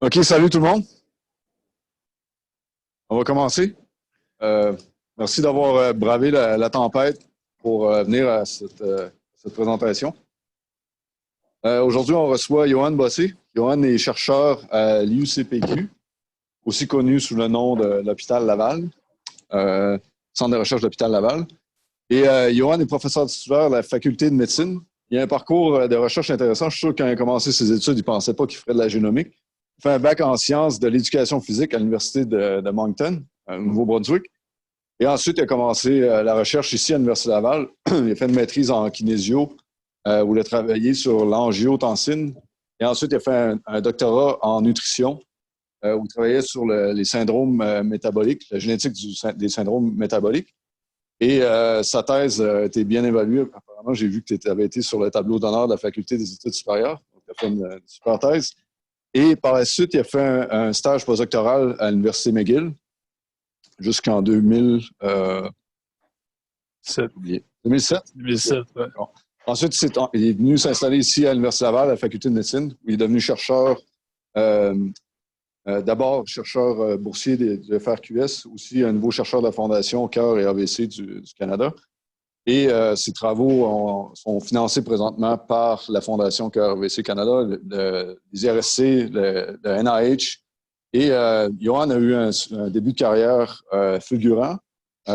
OK, salut tout le monde. On va commencer. Euh, Merci d'avoir bravé la tempête pour venir à cette présentation. Aujourd'hui, on reçoit Johan Bossé. Johan est chercheur à l'IUCPQ, aussi connu sous le nom de l'Hôpital Laval, Centre de recherche de l'Hôpital Laval. Et Johan est professeur titulaire de la Faculté de médecine. Il a un parcours de recherche intéressant. Je suis sûr que quand il a commencé ses études, il ne pensait pas qu'il ferait de la génomique. Il fait un bac en sciences de l'éducation physique à l'Université de Moncton, au Nouveau-Brunswick. Et ensuite, il a commencé la recherche ici à l'Université Laval. Il a fait une maîtrise en kinésio, où il a travaillé sur l'angiotensine. Et ensuite, il a fait un doctorat en nutrition, où il travaillait sur les syndromes métaboliques, la génétique des syndromes métaboliques. Et sa thèse a été bien évaluée. Apparemment, j'ai vu que tu avais été sur le tableau d'honneur de la Faculté des études supérieures. Donc, tu as fait une super thèse. Et par la suite, il a fait un stage postdoctoral à l'Université McGill jusqu'en 2007. 2007, ouais. Bon. Ensuite, il est venu s'installer ici à l'Université Laval, à la Faculté de médecine, où il est devenu chercheur, d'abord chercheur boursier de FRQS, aussi un nouveau chercheur de la Fondation Cœur et AVC du Canada. Et ses travaux sont financés présentement par la Fondation Cœur AVC Canada, les IRSC, le NIH. Et Johan a eu un début de carrière fulgurant,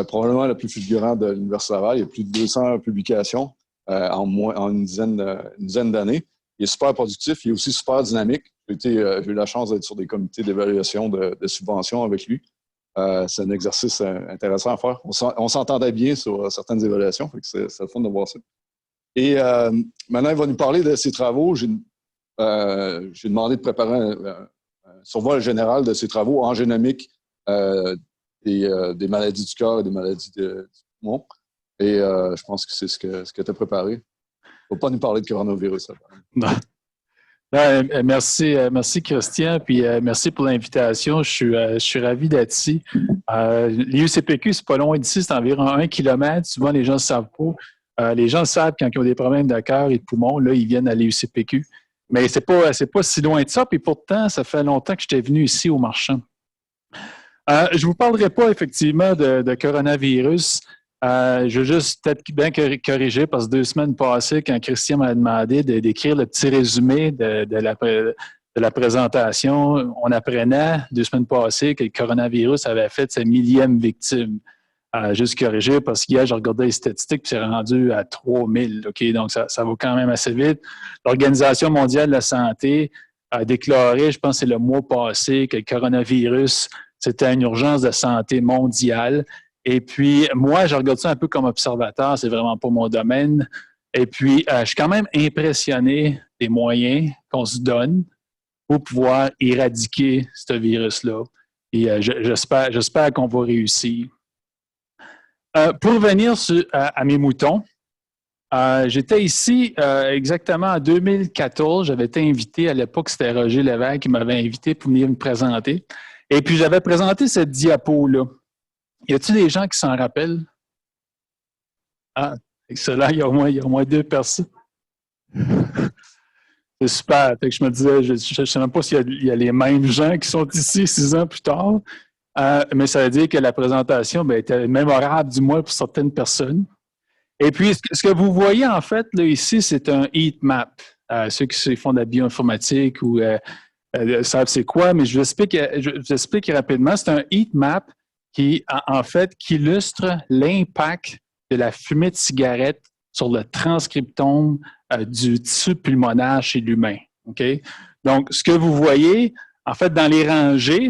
probablement le plus fulgurant de l'Université Laval. Il y a plus de 200 publications en une dizaine d'années. Il est super productif, il est aussi super dynamique. J'ai eu la chance d'être sur des comités d'évaluation de subventions avec lui. C'est un exercice intéressant à faire. On s'entendait bien sur certaines évaluations, fait que c'est le fun de voir ça. Et maintenant, il va nous parler de ses travaux. J'ai demandé de préparer un survol général de ses travaux en génomique des maladies du cœur et des maladies du poumon. Et je pense que c'est ce que tu as préparé. Il ne faut pas nous parler de coronavirus. Non. Merci Christian, puis merci pour l'invitation. Je suis ravi d'être ici. L'IUCPQ, c'est pas loin d'ici, c'est environ 1 kilomètre. Souvent, les gens ne savent pas. Les gens savent quand ils ont des problèmes de cœur et de poumon, là, ils viennent à l'IUCPQ. Mais c'est pas si loin de ça, puis pourtant, ça fait longtemps que j'étais venu ici au Marchand. Je ne vous parlerai pas effectivement de coronavirus. Je veux juste peut-être bien corriger parce que 2 semaines passées, quand Christian m'a demandé d'écrire le petit résumé de la présentation, on apprenait 2 semaines passées que le coronavirus avait fait sa 1000e victime. Juste corriger parce qu'hier, j'ai regardé les statistiques et c'est rendu à 3000. Okay? Donc, ça va quand même assez vite. L'Organisation mondiale de la santé a déclaré, je pense que c'est le mois passé, que le coronavirus, c'était une urgence de santé mondiale. Et puis, moi, je regarde ça un peu comme observateur, c'est vraiment pas mon domaine. Et puis, je suis quand même impressionné des moyens qu'on se donne pour pouvoir éradiquer ce virus-là. Et j'espère qu'on va réussir. Pour revenir à mes moutons, j'étais ici exactement en 2014. J'avais été invité, à l'époque, c'était Roger Lévesque qui m'avait invité pour venir me présenter. Et puis, j'avais présenté cette diapo-là. Y a-t-il des gens qui s'en rappellent? Ah, excellent, il y a au moins 2 personnes. C'est super. Fait que je me disais, je ne sais même pas s'il y a les mêmes gens qui sont ici 6 ans plus tard. Mais ça veut dire que la présentation était mémorable, du moins pour certaines personnes. Et puis, ce que vous voyez en fait là, ici, c'est un heat map. Ceux qui font de la bioinformatique ou savent c'est quoi, mais je vous explique rapidement. C'est un heat map qui, en fait, qui illustre l'impact de la fumée de cigarette sur le transcriptome du tissu pulmonaire chez l'humain. Okay? Donc, ce que vous voyez, en fait, dans les rangées,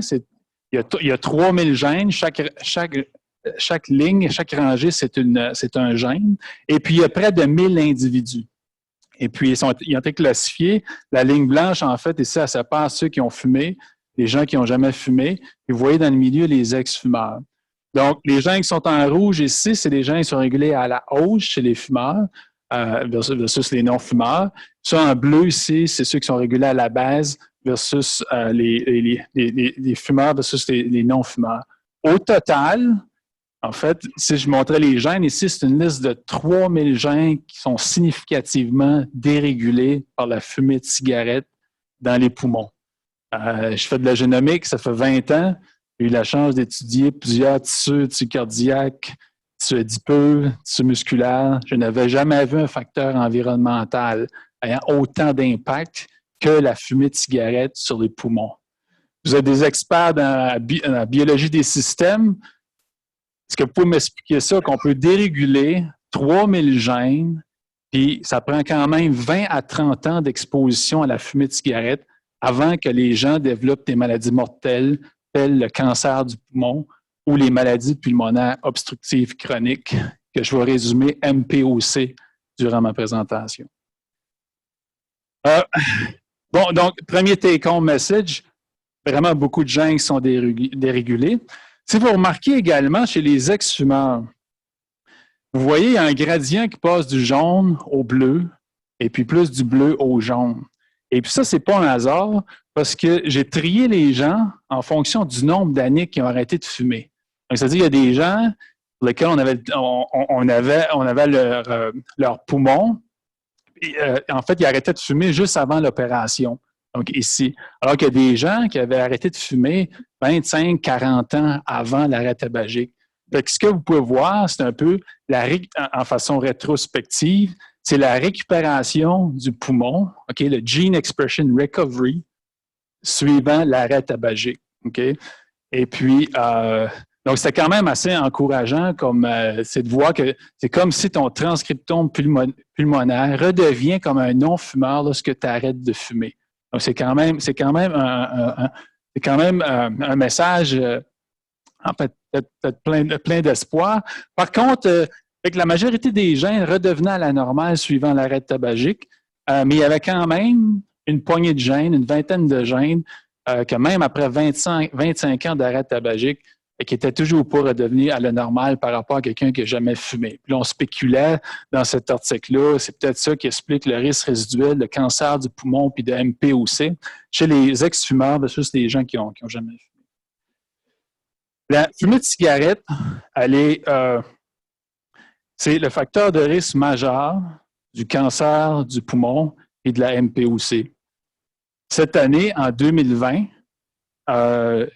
il y a 3000 gènes. Chaque ligne, chaque rangée, c'est un gène. Et puis, il y a près de 1000 individus. Et puis, ils ont été classifiés. La ligne blanche, en fait, ici, elle sépare ceux qui ont fumé, les gens qui n'ont jamais fumé. Et vous voyez dans le milieu les ex-fumeurs. Donc, les gens qui sont en rouge ici, c'est les gens qui sont régulés à la hausse chez les fumeurs versus les non-fumeurs. Ceux en bleu ici, c'est ceux qui sont régulés à la baisse versus les fumeurs versus les non-fumeurs. Au total, en fait, si je montrais les gènes, ici, c'est une liste de 3000 gènes qui sont significativement dérégulés par la fumée de cigarette dans les poumons. Je fais de la génomique, ça fait 20 ans. J'ai eu la chance d'étudier plusieurs tissus cardiaques, tissus adipeux, tissus musculaires. Je n'avais jamais vu un facteur environnemental ayant autant d'impact que la fumée de cigarette sur les poumons. Vous êtes des experts dans la biologie des systèmes. Est-ce que vous pouvez m'expliquer ça, qu'on peut déréguler 3000 gènes, puis ça prend quand même 20 à 30 ans d'exposition à la fumée de cigarette avant que les gens développent des maladies mortelles, telles le cancer du poumon ou les maladies pulmonaires obstructives chroniques, que je vais résumer MPOC durant ma présentation. Bon, donc, premier take-home message, vraiment beaucoup de gènes qui sont dérégulés. Si vous remarquez également chez les ex-fumeurs, vous voyez, il y a un gradient qui passe du jaune au bleu et puis plus du bleu au jaune. Et puis ça, c'est pas un hasard parce que j'ai trié les gens en fonction du nombre d'années qu'ils ont arrêté de fumer. Donc, c'est-à-dire qu'il y a des gens pour lesquels on avait leur poumon. Et, en fait, ils arrêtaient de fumer juste avant l'opération. Donc, ici. Alors qu'il y a des gens qui avaient arrêté de fumer 25, 40 ans avant l'arrêt tabagique. Donc, ce que vous pouvez voir, c'est un peu, en façon rétrospective, c'est la récupération du poumon, okay, le Gene Expression Recovery, suivant l'arrêt tabagique. Okay? Et puis, donc, c'est quand même assez encourageant, c'est de voir que c'est comme si ton transcriptome pulmonaire redevient comme un non-fumeur lorsque tu arrêtes de fumer. Donc, c'est quand même un message, en fait, peut-être plein d'espoir. Par contre, avec la majorité des gènes redevenaient à la normale suivant l'arrêt tabagique, mais il y avait quand même une poignée de gènes, une vingtaine de gènes, que même après 25 ans d'arrêt tabagique, qui n'étaient toujours pas redevenus à la normale par rapport à quelqu'un qui n'a jamais fumé. Puis là, on spéculait dans cet article-là, c'est peut-être ça qui explique le risque résiduel de cancer du poumon puis de MPOC chez les ex-fumeurs versus les gens qui n'ont jamais fumé. La fumée de cigarette, c'est le facteur de risque majeur du cancer du poumon et de la MPOC. Cette année, en 2020, le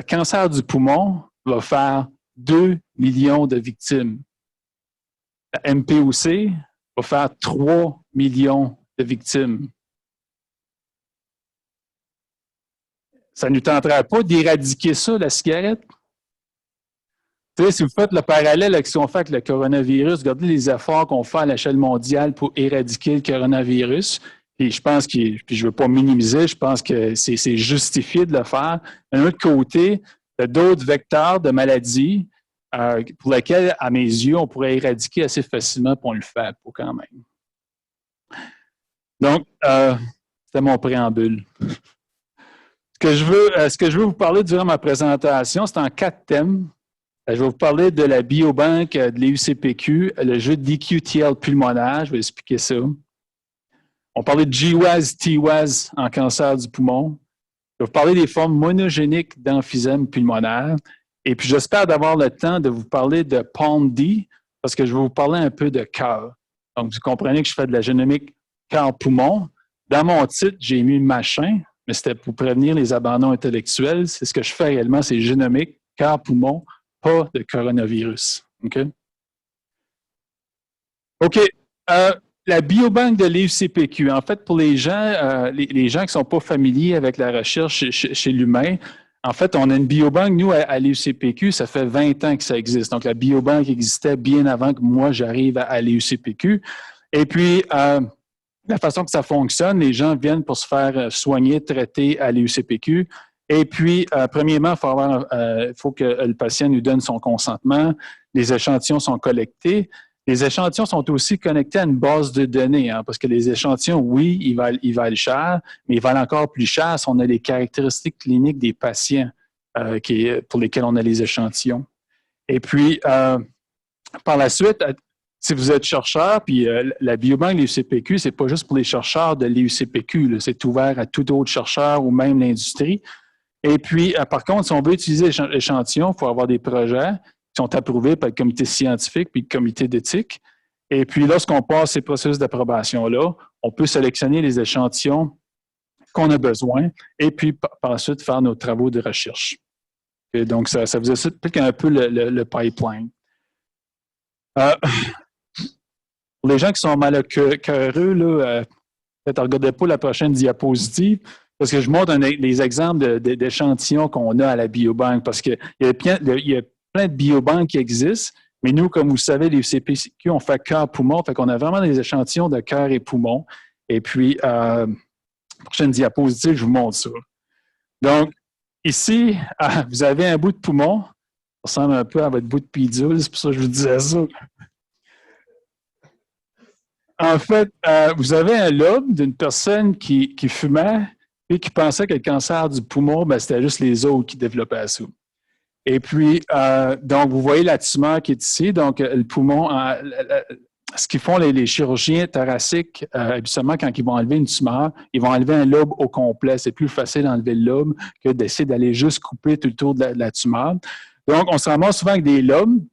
cancer du poumon va faire 2 millions de victimes. La MPOC va faire 3 millions de victimes. Ça ne nous tenterait pas d'éradiquer ça, la cigarette? Tu sais, si vous faites le parallèle avec ce qu'on fait avec le coronavirus, regardez les efforts qu'on fait à l'échelle mondiale pour éradiquer le coronavirus. Et je pense puis je ne veux pas minimiser, je pense que c'est justifié de le faire. D'un autre côté, il y a d'autres vecteurs de maladies pour lesquels, à mes yeux, on pourrait éradiquer assez facilement, pour on le fait pas quand même. Donc, c'était mon préambule. Ce que je veux vous parler durant ma présentation, c'est en 4 thèmes. Je vais vous parler de la biobanque de l'EUCPQ, le jeu d'EQTL pulmonaire, je vais expliquer ça. On parlait de GWAS, TWAS en cancer du poumon. Je vais vous parler des formes monogéniques d'emphysème pulmonaire. Et puis, j'espère d'avoir le temps de vous parler de PALM-D parce que je vais vous parler un peu de cœur. Donc, vous comprenez que je fais de la génomique cœur-poumon. Dans mon titre, j'ai mis machin, mais c'était pour prévenir les abandons intellectuels. C'est ce que je fais réellement, c'est génomique cœur-poumon, pas de coronavirus. OK? OK. La biobanque de l'EUCPQ, en fait, pour les gens qui ne sont pas familiers avec la recherche chez l'humain, en fait, on a une biobanque, nous, à l'EUCPQ, ça fait 20 ans que ça existe. Donc, la biobanque existait bien avant que moi, j'arrive à l'EUCPQ. Et puis, la façon que ça fonctionne, les gens viennent pour se faire soigner, traiter à l'EUCPQ. Et puis, premièrement, il faut que le patient nous donne son consentement. Les échantillons sont collectés. Les échantillons sont aussi connectés à une base de données, hein, parce que les échantillons, oui, ils valent cher, mais ils valent encore plus cher si on a les caractéristiques cliniques des patients pour lesquels on a les échantillons. Et puis, par la suite, si vous êtes chercheur, puis la biobanque de l'EUCPQ, c'est pas juste pour les chercheurs de l'EUCPQ, c'est ouvert à tout autre chercheur ou même l'industrie. Et puis, par contre, si on veut utiliser l'échantillon, il faut avoir des projets qui sont approuvés par le comité scientifique puis le comité d'éthique. Et puis, lorsqu'on passe ces processus d'approbation-là, on peut sélectionner les échantillons qu'on a besoin, et puis par la suite faire nos travaux de recherche. Et donc, ça vous explique un peu le pipeline. Pour les gens qui sont malheureux, peut-être regardez pas la prochaine diapositive, parce que je montre les exemples d'échantillons qu'on a à la biobanque, parce qu'il y a plein de biobanques qui existent, mais nous, comme vous savez, les CPQ, on fait cœur-poumon, fait qu'on a vraiment des échantillons de cœur et poumon. Et puis, prochaine diapositive, je vous montre ça. Donc, ici, vous avez un bout de poumon. Ça ressemble un peu à votre bout de bidule, c'est pour ça que je vous disais ça. En fait, vous avez un lobe d'une personne qui fumait et qui pensait que le cancer du poumon, c'était juste les autres qui développaient ça. Et puis, donc, vous voyez la tumeur qui est ici. Donc, le poumon, ce qu'ils font les chirurgiens thoraciques, habituellement, quand ils vont enlever une tumeur, ils vont enlever un lobe au complet. C'est plus facile d'enlever le lobe que d'essayer d'aller juste couper tout le tour de la tumeur. Donc, on se ramasse souvent avec des lobes.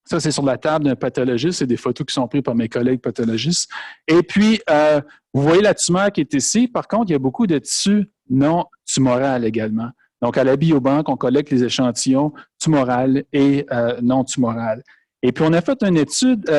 Ça, c'est sur la table d'un pathologiste. C'est des photos qui sont prises par mes collègues pathologistes. Et puis, vous voyez la tumeur qui est ici. Par contre, il y a beaucoup de tissus non tumoral également. Donc, à la biobanque, on collecte les échantillons tumorales et non tumorales. Et puis, on a fait une étude,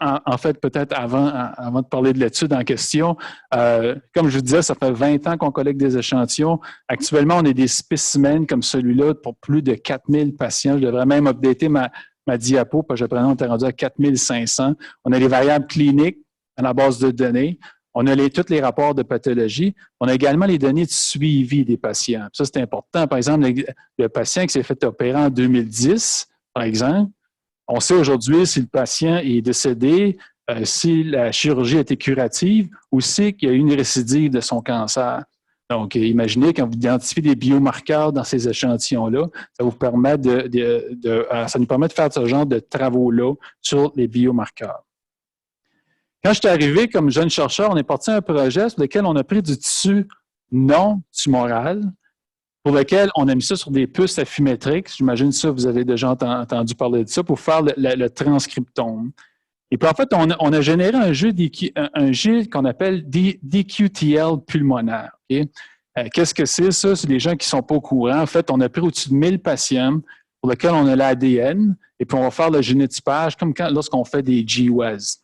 en fait, peut-être avant de parler de l'étude en question, comme je vous disais, ça fait 20 ans qu'on collecte des échantillons. Actuellement, on a des spécimens comme celui-là pour plus de 4000 patients. Je devrais même updater ma diapo, parce que je prénom, on est rendu à 4500. On a les variables cliniques à la base de données. On a tous les rapports de pathologie. On a également les données de suivi des patients. Ça, c'est important. Par exemple, le patient qui s'est fait opérer en 2010, par exemple, on sait aujourd'hui si le patient est décédé, si la chirurgie a été curative ou si qu'il y a eu une récidive de son cancer. Donc, imaginez quand vous identifiez des biomarqueurs dans ces échantillons-là, ça vous permet ça nous permet de faire ce genre de travaux-là sur les biomarqueurs. Quand je suis arrivé comme jeune chercheur, on est parti à un projet sur lequel on a pris du tissu non tumoral, pour lequel on a mis ça sur des puces affimétriques. J'imagine ça, vous avez déjà entendu parler de ça, pour faire le transcriptome. Et puis en fait, on a généré un jeu qu'on appelle DQTL pulmonaire. Okay? Qu'est-ce que c'est ça? C'est les gens qui ne sont pas au courant. En fait, on a pris au-dessus de 1000 patients pour lesquels on a l'ADN, et puis on va faire le génotypage comme lorsqu'on fait des GWAS.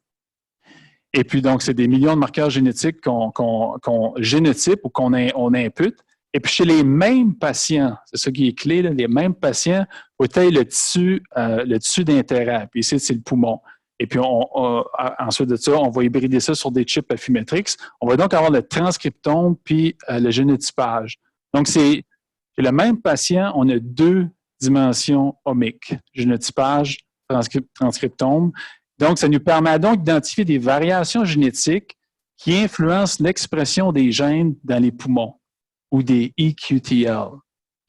Et puis donc, c'est des millions de marqueurs génétiques qu'on génotype ou qu'on impute. Et puis, chez les mêmes patients, c'est ça qui est clé, là, les mêmes patients, peut-être le tissu d'intérêt. Puis ici, c'est le poumon. Et puis, ensuite de ça, on va hybrider ça sur des chips Affymetrix. On va donc avoir le transcriptome puis le génotypage. Donc, chez le même patient, on a 2 dimensions omiques, génotypage, transcriptome. Donc, ça nous permet donc d'identifier des variations génétiques qui influencent l'expression des gènes dans les poumons, ou des EQTL.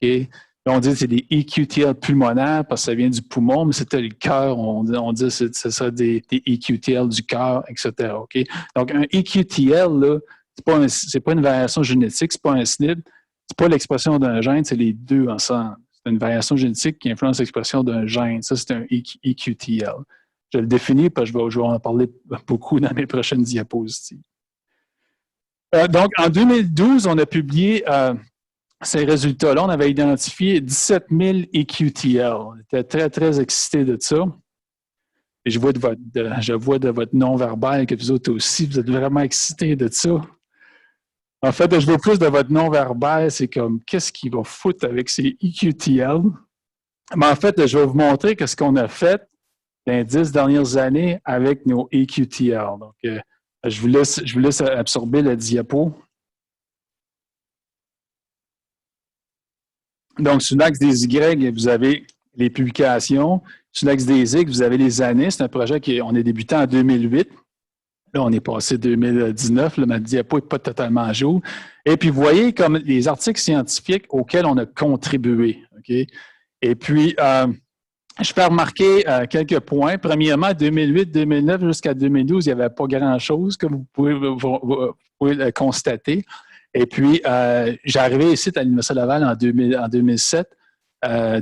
Okay? On dit que c'est des EQTL pulmonaires parce que ça vient du poumon, mais c'était le cœur, on dit que ce serait des EQTL du cœur, etc. Okay? Donc, un EQTL, là, c'est pas une variation génétique, c'est pas un SNP, c'est pas l'expression d'un gène, c'est les deux ensemble. C'est une variation génétique qui influence l'expression d'un gène. Ça, c'est un EQTL. Je le définis parce que je vais en parler beaucoup dans mes prochaines diapositives. Donc, en 2012, on a publié ces résultats-là. On avait identifié 17 000 EQTL. On était très, très excités de ça. Et je vois de votre non-verbal que vous autres aussi, vous êtes vraiment excités de ça. En fait, je vois plus de votre non-verbal, c'est comme, qu'est-ce qu'il va foutre avec ces EQTL? Mais en fait, je vais vous montrer ce qu'on a fait dans les 10 dernières années avec nos EQTL. Donc, je vous laisse absorber le diapo. Donc, sur l'axe des Y, vous avez les publications. Sur l'axe des X, vous avez les années. C'est un projet qu'on a débuté en 2008. Là, on est passé 2019. Là, ma diapo n'est pas totalement à jour. Et puis, vous voyez comme les articles scientifiques auxquels on a contribué. Okay? Et puis, je fais remarquer quelques points. Premièrement, 2008-2009 jusqu'à 2012, il n'y avait pas grand-chose, comme vous pouvez le constater. Et puis, j'arrivais ici à l'Université Laval en 2007.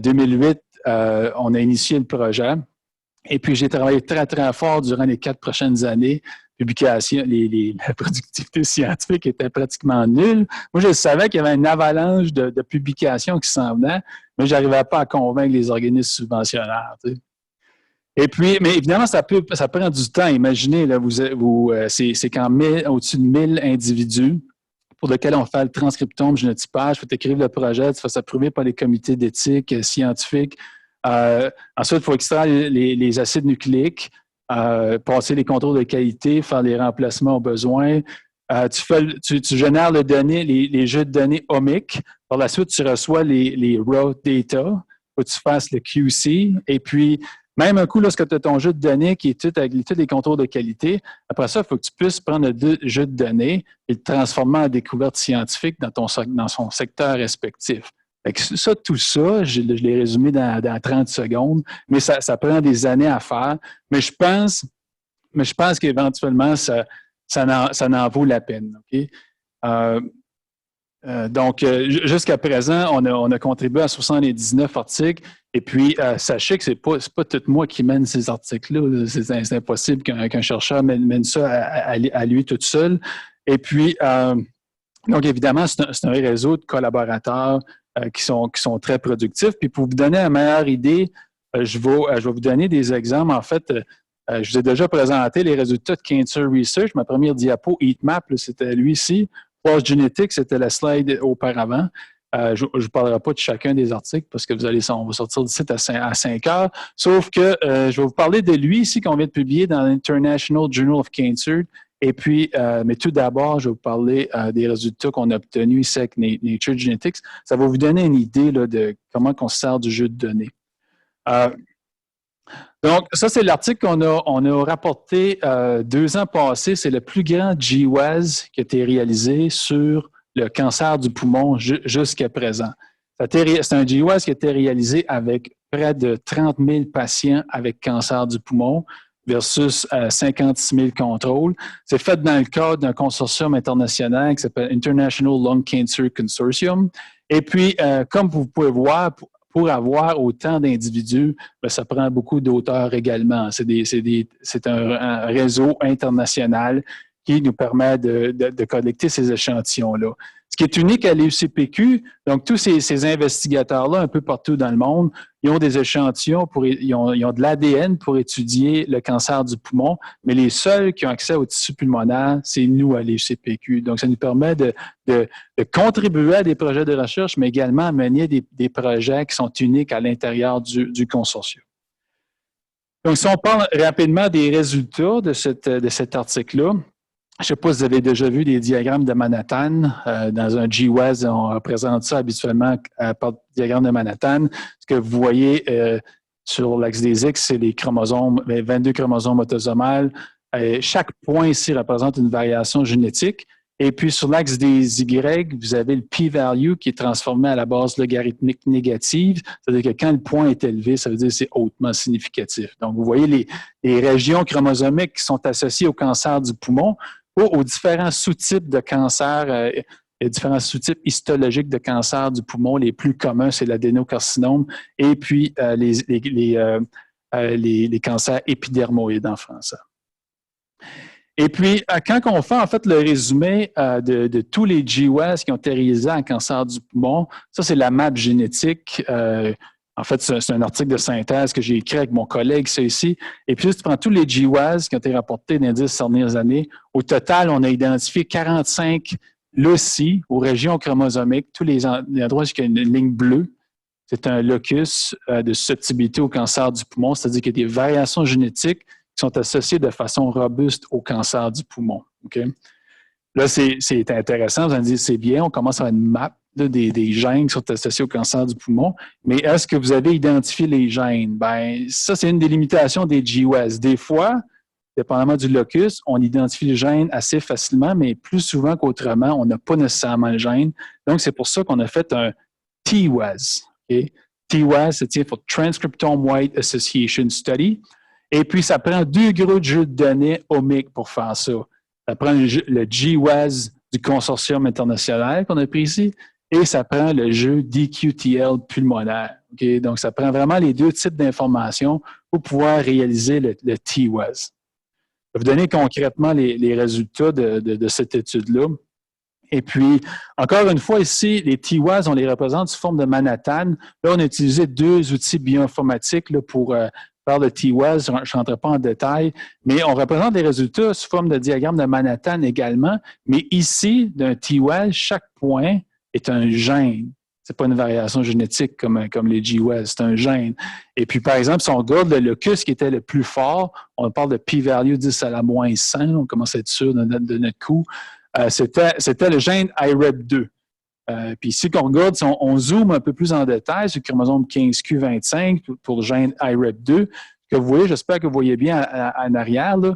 2008, on a initié le projet. Et puis, j'ai travaillé très, très fort durant les 4 prochaines années. publications, la productivité scientifique était pratiquement nulle. Moi, je savais qu'il y avait une avalanche de publications qui s'en venaient, mais je n'arrivais pas à convaincre les organismes subventionnaires. Tu sais. Et puis, mais évidemment, ça prend du temps. Imaginez, là, c'est quand au-dessus de 1000 individus pour lesquels on fait le transcriptome, génotypage, il faut écrire le projet, tu fais s'approuver par les comités d'éthique scientifiques. Ensuite, il faut extraire les acides nucléiques, passer les contrôles de qualité, faire les remplacements aux besoins. Tu génères les jeux de données omiques. Par la suite, tu reçois les raw data. Il faut que tu fasses le QC. Et puis, même un coup, lorsque tu as ton jeu de données qui est tout avec tous les contrôles de qualité, après ça, il faut que tu puisses prendre le jeu de données et le transformer en découverte scientifique dans son secteur respectif. Tout ça, je l'ai résumé dans 30 secondes, mais ça prend des années à faire. Mais je pense qu'éventuellement, ça en vaut la peine. Okay? Donc, jusqu'à présent, on a contribué à 79 articles. Et puis, sachez que c'est pas tout moi qui mène ces articles-là. C'est impossible qu'un chercheur mène ça à lui tout seul. Et puis, donc, évidemment, c'est un réseau de collaborateurs qui sont très productifs. Puis, pour vous donner une meilleure idée, je vais vous donner des exemples. En fait, je vous ai déjà présenté les résultats de Cancer Research. Ma première diapo, Heatmap, c'était lui ici. Force Genetics, c'était la slide auparavant. Je ne vous parlerai pas de chacun des articles parce que on va sortir du site à 5 heures. Sauf que je vais vous parler de lui ici qu'on vient de publier dans l'International Journal of Cancer. Et puis, mais tout d'abord, je vais vous parler des résultats qu'on a obtenus ici avec Nature Genetics. Ça va vous donner une idée là, de comment on se sert du jeu de données. Donc, ça, c'est l'article qu'on a rapporté 2 ans passés. C'est le plus grand GWAS qui a été réalisé sur le cancer du poumon jusqu'à présent. C'est un GWAS qui a été réalisé avec près de 30 000 patients avec cancer du poumon versus 56 000 contrôles. C'est fait dans le cadre d'un consortium international qui s'appelle International Lung Cancer Consortium. Et puis, comme vous pouvez voir, pour avoir autant d'individus, bien, ça prend beaucoup d'auteurs également. C'est un réseau international qui nous permet de collecter ces échantillons-là. Ce qui est unique à l'UCPQ, donc tous ces investigateurs-là, un peu partout dans le monde, ils ont des échantillons, ils ont de l'ADN pour étudier le cancer du poumon, mais les seuls qui ont accès au tissu pulmonaire, c'est nous à l'UCPQ. Donc, ça nous permet de contribuer à des projets de recherche, mais également à mener des projets qui sont uniques à l'intérieur du consortium. Donc, si on parle rapidement des résultats de cet article-là, je ne sais pas si vous avez déjà vu des diagrammes de Manhattan. Dans un GWAS, on représente ça habituellement par diagramme de Manhattan. Ce que vous voyez sur l'axe des X, c'est les chromosomes, 22 chromosomes autosomales. Chaque point ici représente une variation génétique. Et puis, sur l'axe des Y, vous avez le p-value qui est transformé à la base logarithmique négative. C'est-à-dire que quand le point est élevé, ça veut dire que c'est hautement significatif. Donc, vous voyez les régions chromosomiques qui sont associées au cancer du poumon, aux différents sous-types de cancer, les différents sous-types histologiques de cancer du poumon. Les plus communs, c'est l'adénocarcinome et puis les cancers épidermoïdes en français. Et puis, quand on fait en fait le résumé de tous les GWAS qui ont été réalisés en cancer du poumon, ça, c'est la map génétique. En fait, c'est un article de synthèse que j'ai écrit avec mon collègue, ça ici. Et puis, si tu prends tous les GWAS qui ont été rapportés dans les 10 dernières années, au total, on a identifié 45 loci aux régions chromosomiques, tous les endroits où il y a une ligne bleue. C'est un locus de susceptibilité au cancer du poumon, c'est-à-dire qu'il y a des variations génétiques qui sont associées de façon robuste au cancer du poumon. Okay? Là, c'est intéressant, vous allez me dire, c'est bien, on commence à avoir une map des gènes qui sont associés au cancer du poumon, mais est-ce que vous avez identifié les gènes? Bien, ça, c'est une des limitations des GWAS. Des fois, dépendamment du locus, on identifie le gène assez facilement, mais plus souvent qu'autrement, on n'a pas nécessairement le gène. Donc, c'est pour ça qu'on a fait un TWAS. Okay? TWAS, c'est pour Transcriptome Wide Association Study. Et puis, ça prend 2 gros jeux de données omiques pour faire ça. Ça prend le GWAS du consortium international qu'on a pris ici, et ça prend le jeu DQTL pulmonaire. Okay? Donc, ça prend vraiment les 2 types d'informations pour pouvoir réaliser le TWAS. Je vais vous donner concrètement les résultats de cette étude-là. Et puis, encore une fois, ici, les TWAS, on les représente sous forme de Manhattan. Là, on a utilisé 2 outils bioinformatiques là, pour faire le TWAS. Je ne rentrerai pas en détail, mais on représente les résultats sous forme de diagramme de Manhattan également. Mais ici, d'un TWAS, chaque point est un gène. Ce n'est pas une variation génétique comme les GWAS, c'est un gène. Et puis, par exemple, si on regarde le locus qui était le plus fort, on parle de p-value 10 à la moins 100, on commence à être sûr de notre coup. C'était le gène IREP2. Puis ici, qu'on regarde, si on zoome un peu plus en détail sur le chromosome 15q25 pour le gène IREP2, que vous voyez, j'espère que vous voyez bien en arrière, là,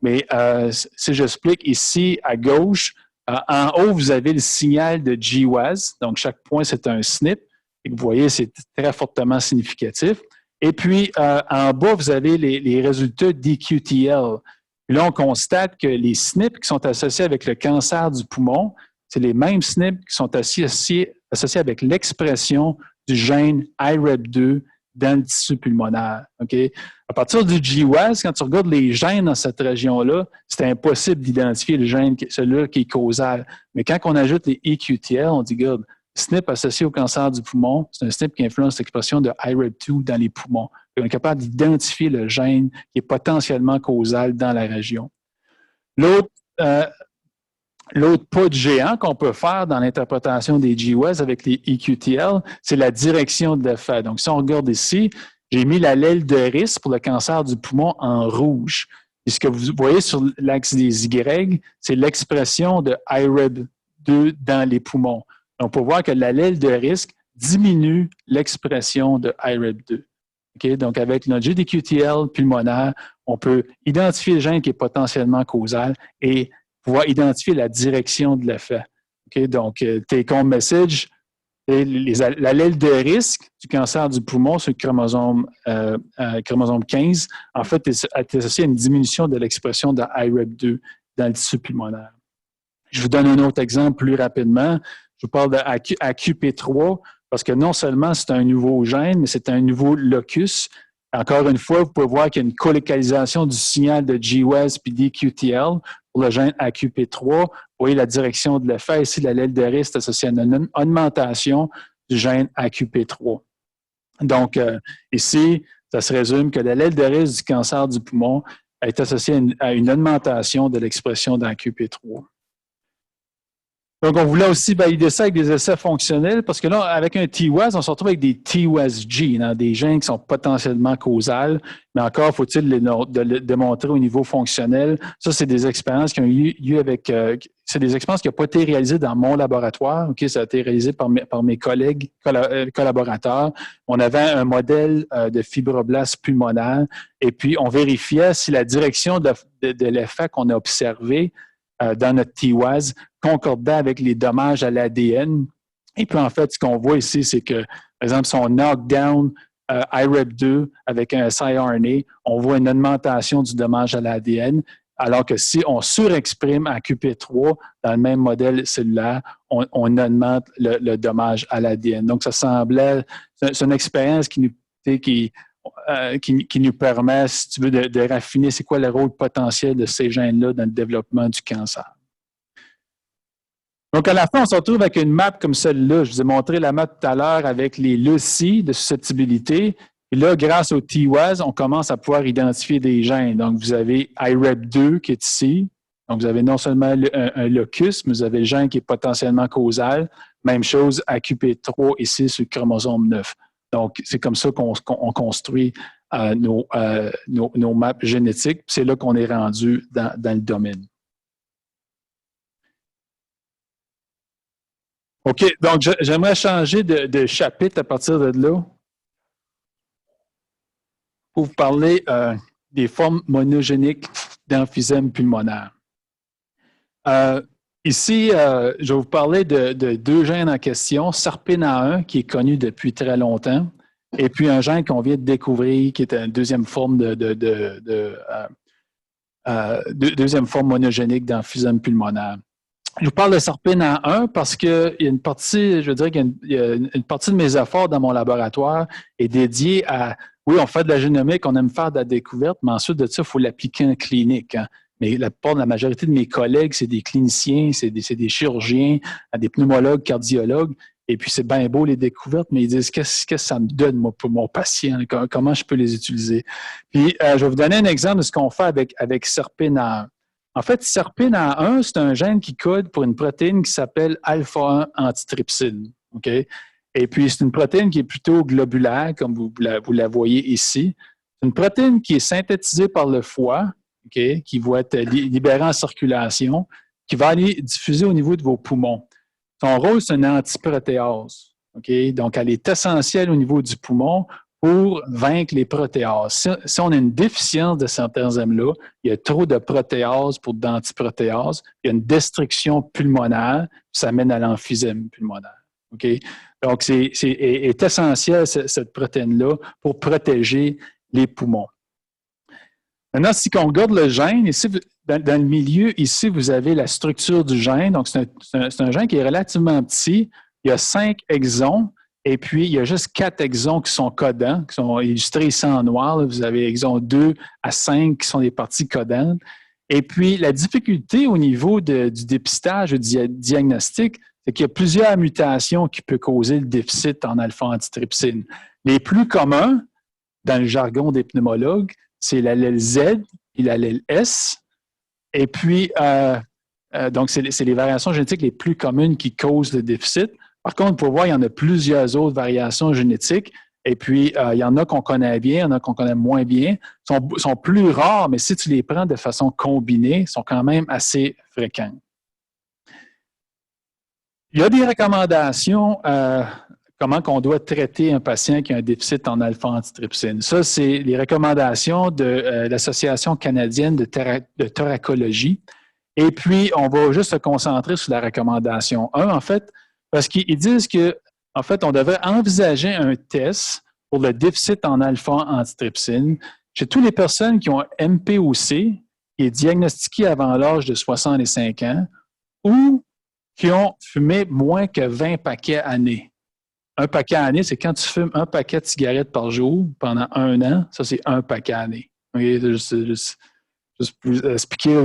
mais si j'explique ici à gauche, en haut, vous avez le signal de GWAS, donc chaque point, c'est un SNP, et que vous voyez, c'est très fortement significatif. Et puis, en bas, vous avez les résultats d'EQTL. Puis là, on constate que les SNP qui sont associés avec le cancer du poumon, c'est les mêmes SNP qui sont associés avec l'expression du gène IREP2 dans le tissu pulmonaire. Okay? À partir du GWAS, quand tu regardes les gènes dans cette région-là, c'est impossible d'identifier le gène, celui-là qui est causal. Mais quand on ajoute les EQTL, on dit, regarde, SNP associé au cancer du poumon, c'est un SNP qui influence l'expression de IREP2 dans les poumons. Et on est capable d'identifier le gène qui est potentiellement causal dans la région. L'autre pas de géant qu'on peut faire dans l'interprétation des GWAS avec les EQTL, c'est la direction de l'effet. Donc, si on regarde ici, j'ai mis l'allèle de risque pour le cancer du poumon en rouge. Et ce que vous voyez sur l'axe des Y, c'est l'expression de IREP2 dans les poumons. On peut voir que l'allèle de risque diminue l'expression de IREP2. Okay? Donc, avec notre GDQTL pulmonaire, on peut identifier le gène qui est potentiellement causal et pouvoir identifier la direction de l'effet. Okay? Donc, take-home message, l'allèle de risque du cancer du poumon sur le chromosome 15, en fait, est associé à une diminution de l'expression de IREP2 dans le tissu pulmonaire. Je vous donne un autre exemple plus rapidement. Je vous parle de AQP3 parce que non seulement c'est un nouveau gène, mais c'est un nouveau locus. Encore une fois, vous pouvez voir qu'il y a une colocalisation du signal de GWAS puis d'EQTL pour le gène AQP3. Vous voyez la direction de l'effet. Ici, l'allèle de risque est associé à une augmentation du gène AQP3. Donc, ici, ça se résume que l'allèle de risque du cancer du poumon est associé à une augmentation de l'expression d'AQP3. Donc, on voulait aussi valider ça avec des essais fonctionnels parce que là, avec un TWAS, on se retrouve avec des TWAS-G, des gènes qui sont potentiellement causales, mais encore faut-il le démontrer au niveau fonctionnel. Ça, c'est des expériences qui ont eu avec... c'est des expériences qui n'ont pas été réalisées dans mon laboratoire. Okay? Ça a été réalisé par mes collègues collaborateurs. On avait un modèle de fibroblaste pulmonaire et puis on vérifiait si la direction de l'effet qu'on a observé dans notre TWAS concordait avec les dommages à l'ADN. Et puis, en fait, ce qu'on voit ici, c'est que, par exemple, si on knock down IREP2 avec un siRNA, on voit une augmentation du dommage à l'ADN, alors que si on surexprime AQP3 dans le même modèle cellulaire, on augmente le dommage à l'ADN. Donc, ça semblait, c'est une expérience qui nous permet, si tu veux, de raffiner c'est quoi le rôle potentiel de ces gènes-là dans le développement du cancer. Donc, à la fin, on se retrouve avec une map comme celle-là. Je vous ai montré la map tout à l'heure avec les LECI de susceptibilité. Et là, grâce au TWAS, on commence à pouvoir identifier des gènes. Donc, vous avez IREP2 qui est ici. Donc, vous avez non seulement un locus, mais vous avez le gène qui est potentiellement causal. Même chose, AQP3 ici sur le chromosome 9. Donc, c'est comme ça qu'on construit nos maps génétiques. C'est là qu'on est rendu dans le domaine. OK, donc j'aimerais changer de chapitre à partir de là pour vous parler des formes monogéniques d'emphysème pulmonaire. Ici, je vais vous parler de 2 gènes en question, SERPINA1, qui est connu depuis très longtemps, et puis un gène qu'on vient de découvrir, qui est une deuxième forme deuxième forme monogénique d'emphysème pulmonaire. Je vous parle de SERPINA1 parce qu'il y a une partie, je veux dire qu'il y a une partie de mes efforts dans mon laboratoire est dédiée à oui, on fait de la génomique, on aime faire de la découverte, mais ensuite de ça, il faut l'appliquer en clinique. Hein. Mais la majorité de mes collègues, c'est des cliniciens, c'est des chirurgiens, des pneumologues, cardiologues. Et puis, c'est bien beau les découvertes, mais ils disent qu'est-ce que ça me donne, moi, pour mon patient? Comment je peux les utiliser? Puis, je vais vous donner un exemple de ce qu'on fait avec SERPINA1. En fait, SERPINA1, c'est un gène qui code pour une protéine qui s'appelle alpha-1 antitrypsine. OK? Et puis, c'est une protéine qui est plutôt globulaire, comme vous la voyez ici. C'est une protéine qui est synthétisée par le foie, okay, qui va être libérée en circulation, qui va aller diffuser au niveau de vos poumons. Son rôle, c'est une antiprotéase. Okay? Donc, elle est essentielle au niveau du poumon pour vaincre les protéases. Si on a une déficience de cet enzyme-là, il y a trop de protéases pour d'antiprotéases, il y a une destruction pulmonaire, ça mène à l'emphysème pulmonaire. Okay? Donc, est essentielle, cette protéine-là, pour protéger les poumons. Maintenant, si on regarde le gène, ici, dans le milieu, ici, vous avez la structure du gène. Donc, c'est un gène qui est relativement petit. Il y a 5 exons, et puis il y a juste 4 exons qui sont codants, qui sont illustrés ici en noir. Là. Vous avez exons 2 à 5 qui sont des parties codantes. Et puis, la difficulté au niveau du dépistage ou du diagnostic, c'est qu'il y a plusieurs mutations qui peuvent causer le déficit en alpha-antitrypsine. Les plus communs, dans le jargon des pneumologues, c'est l'allèle Z et l'allèle S. Et puis, donc, c'est les variations génétiques les plus communes qui causent le déficit. Par contre, pour voir, il y en a plusieurs autres variations génétiques. Et puis, il y en a qu'on connaît bien, il y en a qu'on connaît moins bien. Sont plus rares, mais si tu les prends de façon combinée, sont quand même assez fréquents. Il y a des recommandations comment on doit traiter un patient qui a un déficit en alpha-antitrypsine. Ça, c'est les recommandations de l'Association canadienne de thoracologie. Et puis, on va juste se concentrer sur la recommandation 1, en fait, parce qu'ils disent que, en fait, on devrait envisager un test pour le déficit en alpha-antitrypsine chez toutes les personnes qui ont un MPOC, qui est diagnostiqué avant l'âge de 65 ans, ou qui ont fumé moins que 20 paquets année. Un paquet à année, c'est quand tu fumes un paquet de cigarettes par jour pendant 1 an, ça, c'est un paquet à année. Okay? Juste pour expliquer,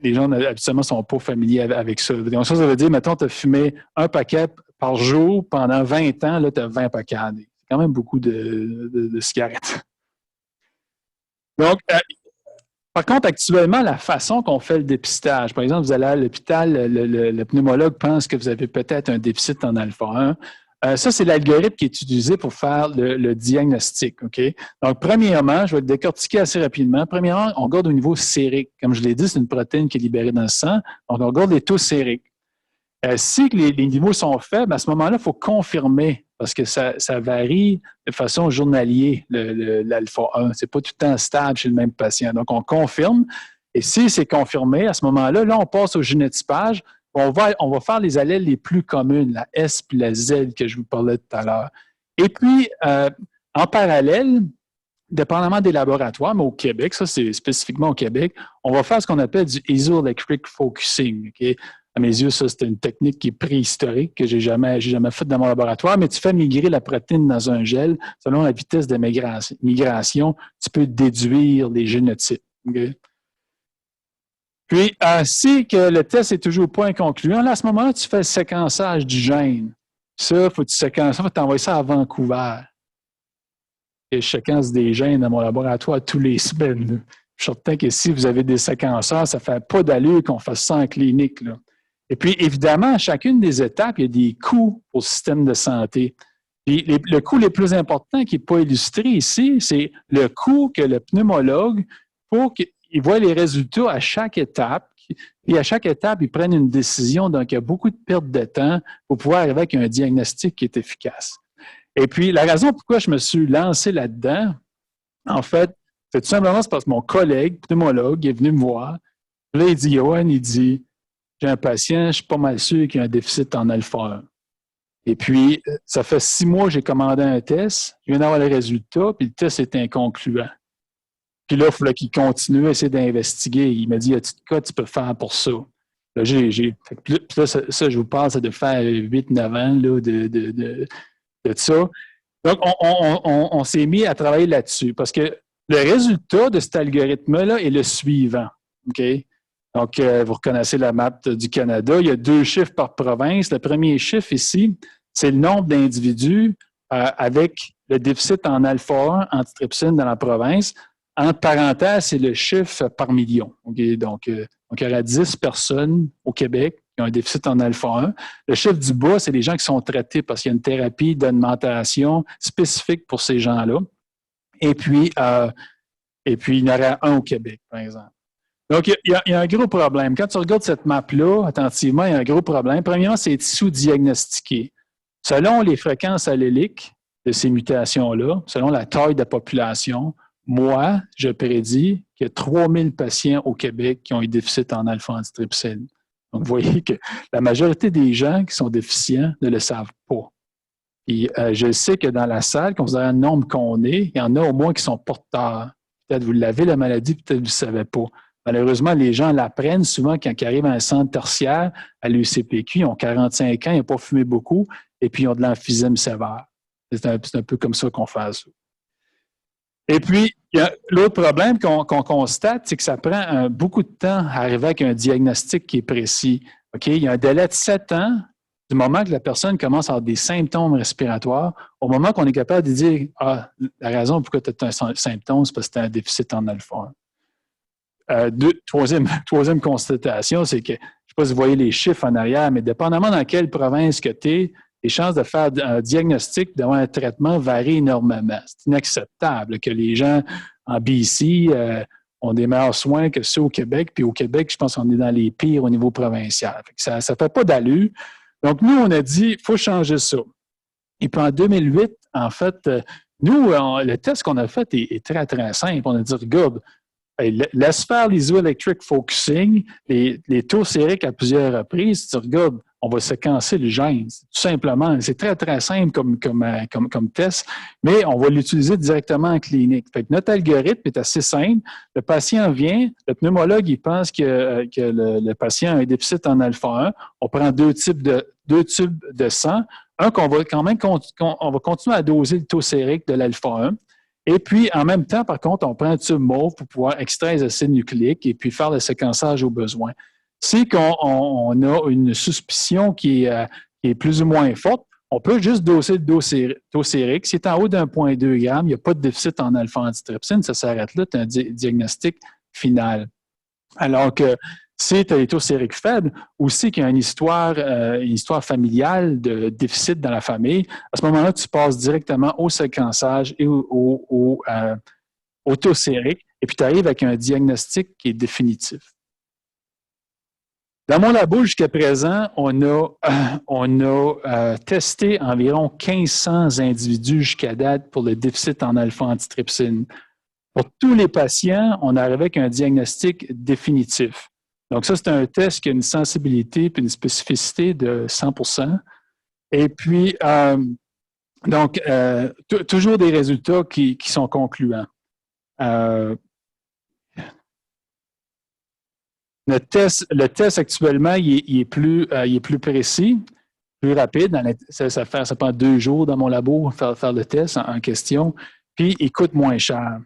les gens, habituellement, ne sont pas familiers avec ça. Donc, ça veut dire, mettons, tu as fumé un paquet par jour pendant 20 ans, là, tu as 20 paquets à année. C'est quand même beaucoup de cigarettes. Donc, par contre, actuellement, la façon qu'on fait le dépistage, par exemple, vous allez à l'hôpital, le pneumologue pense que vous avez peut-être un déficit en alpha-1. Ça, c'est l'algorithme qui est utilisé pour faire le diagnostic. Okay? Donc, premièrement, je vais le décortiquer assez rapidement. Premièrement, on regarde au niveau sérique. Comme je l'ai dit, c'est une protéine qui est libérée dans le sang. Donc, on regarde les taux sériques. Si les niveaux sont faibles, à ce moment-là, il faut confirmer parce que ça varie de façon journalière, l'alpha-1. Ce n'est pas tout le temps stable chez le même patient. Donc, on confirme. Et si c'est confirmé, à ce moment-là, on passe au génotypage. On va faire les allèles les plus communes, la S puis la Z que je vous parlais tout à l'heure. Et puis, en parallèle, dépendamment des laboratoires, mais au Québec, ça c'est spécifiquement au Québec, on va faire ce qu'on appelle du isoelectric focusing. Okay? À mes yeux, ça, c'est une technique qui est préhistorique, que j'ai jamais faite dans mon laboratoire, mais tu fais migrer la protéine dans un gel. Selon la vitesse de migration, tu peux déduire les génotypes. Okay? Puis, si que le test est toujours pas inconcluant, là, à ce moment-là, tu fais le séquençage du gène. Ça, il faut que tu séquences ça, il faut t'envoyer ça à Vancouver. Et je séquence des gènes dans mon laboratoire tous les semaines. Là. Je suis certain que si vous avez des séquenceurs, ça ne fait pas d'allure qu'on fasse ça en clinique. Là. Et puis, évidemment, à chacune des étapes, il y a des coûts au système de santé. Puis, le coût le plus important qui n'est pas illustré ici, c'est le coût que le pneumologue, pour qu'il voit les résultats à chaque étape. Et à chaque étape, ils prennent une décision. Donc, il y a beaucoup de perte de temps pour pouvoir arriver avec un diagnostic qui est efficace. Et puis, la raison pourquoi je me suis lancé là-dedans, en fait, c'est tout simplement parce que mon collègue pneumologue est venu me voir. Là, il dit, Yoann, j'ai un patient, je suis pas mal sûr qu'il y a un déficit en alpha-1. Et puis, ça fait 6 mois que j'ai commandé un test, je viens d'avoir les résultats, puis le test est inconcluant. Puis là, il fallait qu'il continue à essayer d'investiguer. Il m'a dit, y a-t-il de cas que tu peux faire pour ça? Là, puis là, ça, je vous parle, ça de faire 8-9 ans là, de ça. Donc, on s'est mis à travailler là-dessus parce que le résultat de cet algorithme-là est le suivant. OK? Donc, vous reconnaissez la map du Canada. Il y a 2 chiffres par province. Le premier chiffre ici, c'est le nombre d'individus avec le déficit en alpha-1 antitrypsine dans la province. Entre parenthèses, c'est le chiffre par million. Okay? Donc, il y aura 10 personnes au Québec qui ont un déficit en alpha-1. Le chiffre du bas, c'est les gens qui sont traités parce qu'il y a une thérapie d'augmentation spécifique pour ces gens-là. Et puis, il y en aura 1 au Québec, par exemple. Donc, il y a un gros problème. Quand tu regardes cette map-là, attentivement, il y a un gros problème. Premièrement, c'est sous-diagnostiqué. Selon les fréquences alléliques de ces mutations-là, selon la taille de la population, moi, je prédis qu'il y a 3000 patients au Québec qui ont un déficit en alpha-antitrypsine. Donc, vous voyez que la majorité des gens qui sont déficients ne le savent pas. Et je sais que dans la salle, considérant le nombre qu'on est, il y en a au moins qui sont porteurs. Peut-être vous l'avez, la maladie, peut-être vous ne le savez pas. Malheureusement, les gens l'apprennent souvent quand ils arrivent à un centre tertiaire, à l'UCPQ, ils ont 45 ans, ils n'ont pas fumé beaucoup, et puis ils ont de l'emphysème sévère. C'est un peu comme ça qu'on fait ça. Et puis, l'autre problème qu'on constate, c'est que ça prend beaucoup de temps à arriver avec un diagnostic qui est précis. OK? Il y a un délai de 7 ans du moment que la personne commence à avoir des symptômes respiratoires, au moment qu'on est capable de dire « Ah, la raison pourquoi tu as un symptôme, c'est parce que tu as un déficit en alpha. » Troisième constatation, c'est que, je ne sais pas si vous voyez les chiffres en arrière, mais dépendamment dans quelle province que tu es, les chances de faire un diagnostic, d'avoir un traitement varient énormément. C'est inacceptable que les gens en BC ont des meilleurs soins que ceux au Québec. Puis au Québec, je pense qu'on est dans les pires au niveau provincial. Ça ne fait pas d'allure. Donc, nous, on a dit, il faut changer ça. Et puis en 2008, en fait, nous, le test qu'on a fait est très, très simple. On a dit, regarde, laisse faire l'isoelectric focusing, les taux sériques à plusieurs reprises. Tu regardes, on va séquencer le gène. Tout simplement, c'est très, très simple comme test, mais on va l'utiliser directement en clinique. Fait que notre algorithme est assez simple. Le patient vient, le pneumologue, il pense que le patient a un déficit en alpha-1. On prend deux tubes de sang. Un qu'on va quand même on va continuer à doser le taux sérique de l'alpha-1. Et puis, en même temps, par contre, on prend un tube mauve pour pouvoir extraire les acides nucléiques et puis faire le séquençage au besoin. Si on a une suspicion qui est plus ou moins forte, on peut juste doser le taux sérique. Si c'est en haut d'1,2 g, il n'y a pas de déficit en alpha-antitrypsine, ça s'arrête là, tu as un diagnostic final. Alors que si tu as des taux sériques faibles, aussi qu'il y a une histoire familiale de déficit dans la famille, à ce moment-là, tu passes directement au séquençage et au taux sérique, et puis tu arrives avec un diagnostic qui est définitif. Dans mon labo, jusqu'à présent, on a testé environ 1500 individus jusqu'à date pour le déficit en alpha-antitrypsine. Pour tous les patients, on arrive avec un diagnostic définitif. Donc, ça, c'est un test qui a une sensibilité et une spécificité de 100%. Et puis, toujours des résultats qui sont concluants. Le test actuellement, il est plus précis, plus rapide. Ça prend 2 jours dans mon labo faire le test en question, puis il coûte moins cher.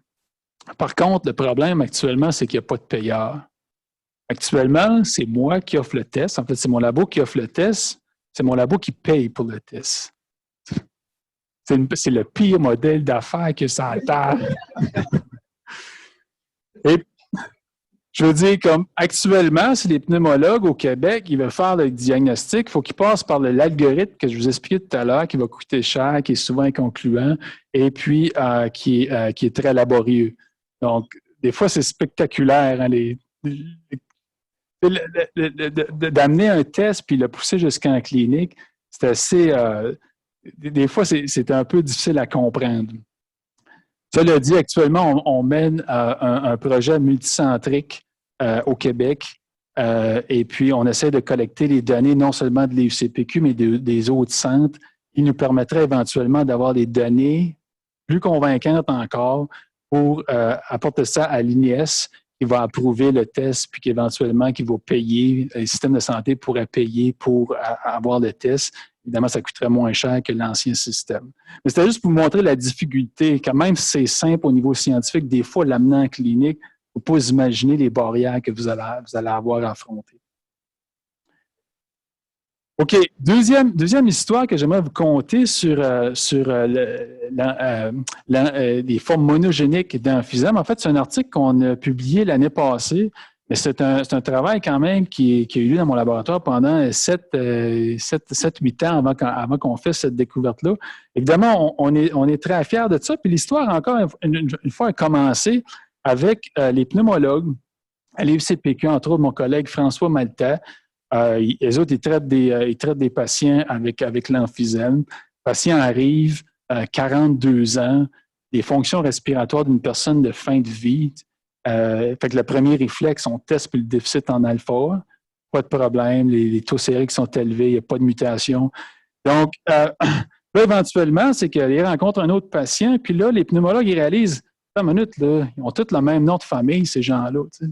Par contre, le problème actuellement, c'est qu'il n'y a pas de payeur. Actuellement, c'est moi qui offre le test. En fait, c'est mon labo qui offre le test. C'est mon labo qui paye pour le test. C'est le pire modèle d'affaires que ça a. Et je veux dire, comme actuellement, si les pneumologues au Québec, ils veulent faire le diagnostic, il faut qu'ils passent par l'algorithme que je vous expliquais tout à l'heure, qui va coûter cher, qui est souvent inconcluant, et puis qui est très laborieux. Donc, des fois, c'est spectaculaire, hein, d'amener un test puis le pousser jusqu'en clinique, c'est assez. Des fois, c'est un peu difficile à comprendre. Cela dit, actuellement, on mène un projet multicentrique au Québec et puis on essaie de collecter les données non seulement de l'UCPQ, mais des autres centres qui nous permettraient éventuellement d'avoir des données plus convaincantes encore pour apporter ça à l'INES, va approuver le test, puis qu'éventuellement, qui va payer, le système de santé pourrait payer pour avoir le test. Évidemment, ça coûterait moins cher que l'ancien système. Mais c'était juste pour vous montrer la difficulté. Quand même, c'est simple au niveau scientifique, des fois, l'amener en clinique, il ne faut pas imaginer les barrières que vous allez avoir à affronter. OK. Deuxième histoire que j'aimerais vous conter sur les formes monogéniques d'emphysème. En fait, c'est un article qu'on a publié l'année passée, mais c'est un travail quand même qui a eu lieu dans mon laboratoire pendant 7-8 ans avant qu'on fasse cette découverte-là. Évidemment, on est très fiers de ça. Puis l'histoire, encore une fois, a commencé avec les pneumologues à l'UCPQ, entre autres mon collègue François Maltais. Les autres, ils traitent des patients avec l'emphysème. Le patient arrive, 42 ans, des fonctions respiratoires d'une personne de fin de vie. Fait que le premier réflexe, on teste pour le déficit en alpha. Pas de problème, les taux sériques sont élevés, il n'y a pas de mutation. Donc, là, éventuellement, c'est qu'ils rencontrent un autre patient, puis là, les pneumologues, ils réalisent, attends une minute, là, ils ont tous le même nom de famille, ces gens-là. Tu sais.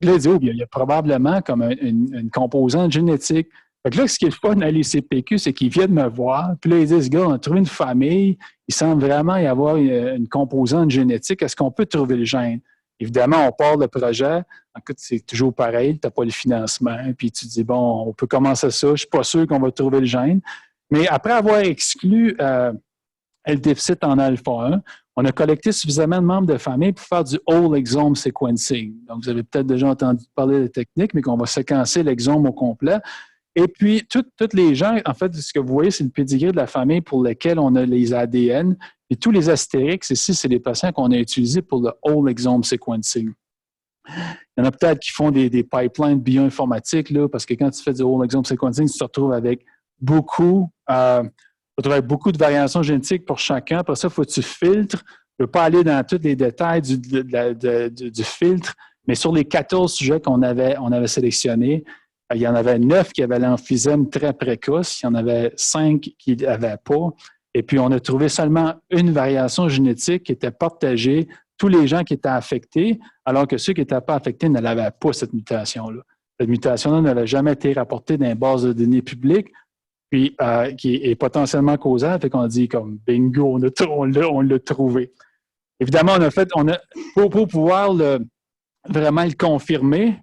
Là, il y a probablement comme une composante génétique. Fait que là, ce qui est le fun à l'ICPQ, c'est qu'ils viennent me voir. Puis là, ils disent, gars, on a trouvé une famille. Il semble vraiment y avoir une composante génétique. Est-ce qu'on peut trouver le gène? Évidemment, on part le projet. Écoute, c'est toujours pareil. Tu n'as pas le financement. Puis tu te dis, bon, on peut commencer ça. Je ne suis pas sûr qu'on va trouver le gène. Mais après avoir exclu le déficit en alpha-1, on a collecté suffisamment de membres de famille pour faire du whole exome sequencing. Donc, vous avez peut-être déjà entendu parler de technique, mais qu'on va séquencer l'exome au complet. Et puis, toutes les gens, en fait, ce que vous voyez, c'est le pédigré de la famille pour lequel on a les ADN. Et tous les astérix ici, c'est les patients qu'on a utilisés pour le whole exome sequencing. Il y en a peut-être qui font des pipelines bioinformatiques, là, parce que quand tu fais du whole exome sequencing, tu te retrouves avec beaucoup de variations génétiques pour chacun. Après ça, il faut que tu filtres. Je ne veux pas aller dans tous les détails du filtre, mais sur les 14 sujets qu'on avait sélectionnés, il y en avait 9 qui avaient l'emphysème très précoce, il y en avait 5 qui n'avaient pas. Et puis, on a trouvé seulement une variation génétique qui était partagée, tous les gens qui étaient affectés, alors que ceux qui n'étaient pas affectés ne l'avaient pas, cette mutation-là. Cette mutation-là n'avait jamais été rapportée dans les bases de données publiques, puis qui est potentiellement causale. Fait qu'on dit comme bingo, on l'a trouvé. Évidemment, pour pouvoir vraiment le confirmer,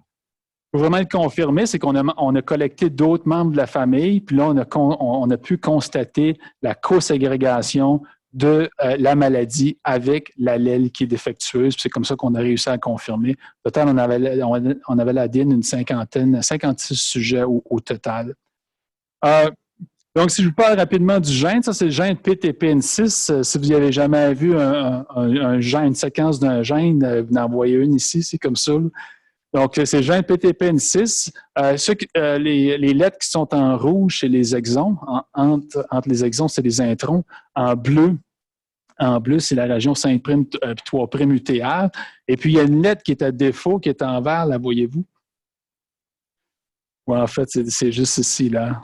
c'est qu'on a collecté d'autres membres de la famille, puis là, on a pu constater la co-ségrégation de la maladie avec l'allèle qui est défectueuse. C'est comme ça qu'on a réussi à confirmer. Au total, on avait l'ADN une 56 sujets au total. Donc, si je vous parle rapidement du gène, ça, c'est le gène PTPN6. Si vous n'avez jamais vu un gène, une séquence d'un gène, vous en voyez une ici, c'est comme ça. Donc, c'est le gène PTPN6. Les lettres qui sont en rouge, c'est les exons. Entre les exons, c'est les introns. En bleu, c'est la région 5' 3' UTR. Et puis, il y a une lettre qui est à défaut, qui est en vert, là, voyez-vous? Ouais, en fait, c'est juste ici, là.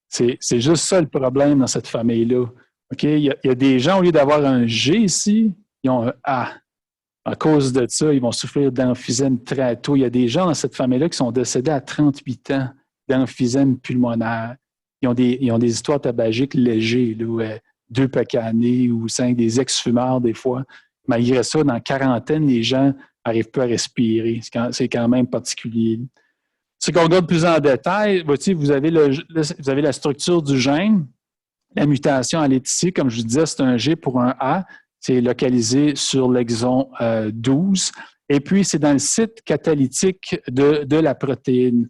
C'est juste ça le problème dans cette famille-là. Okay? Il y a des gens, au lieu d'avoir un G ici, ils ont un A. À cause de ça, ils vont souffrir d'emphysème très tôt. Il y a des gens dans cette famille-là qui sont décédés à 38 ans d'emphysème pulmonaire. Ils ont des histoires tabagiques légers, là, 2 paquets années ou 5, des ex-fumeurs des fois. Malgré ça, dans la quarantaine, les gens n'arrivent pas à respirer. C'est quand même particulier. Si on regarde plus en détail, vous avez la structure du gène. La mutation, elle est ici. Comme je vous disais, c'est un G pour un A. C'est localisé sur l'exon 12. Et puis, c'est dans le site catalytique de la protéine.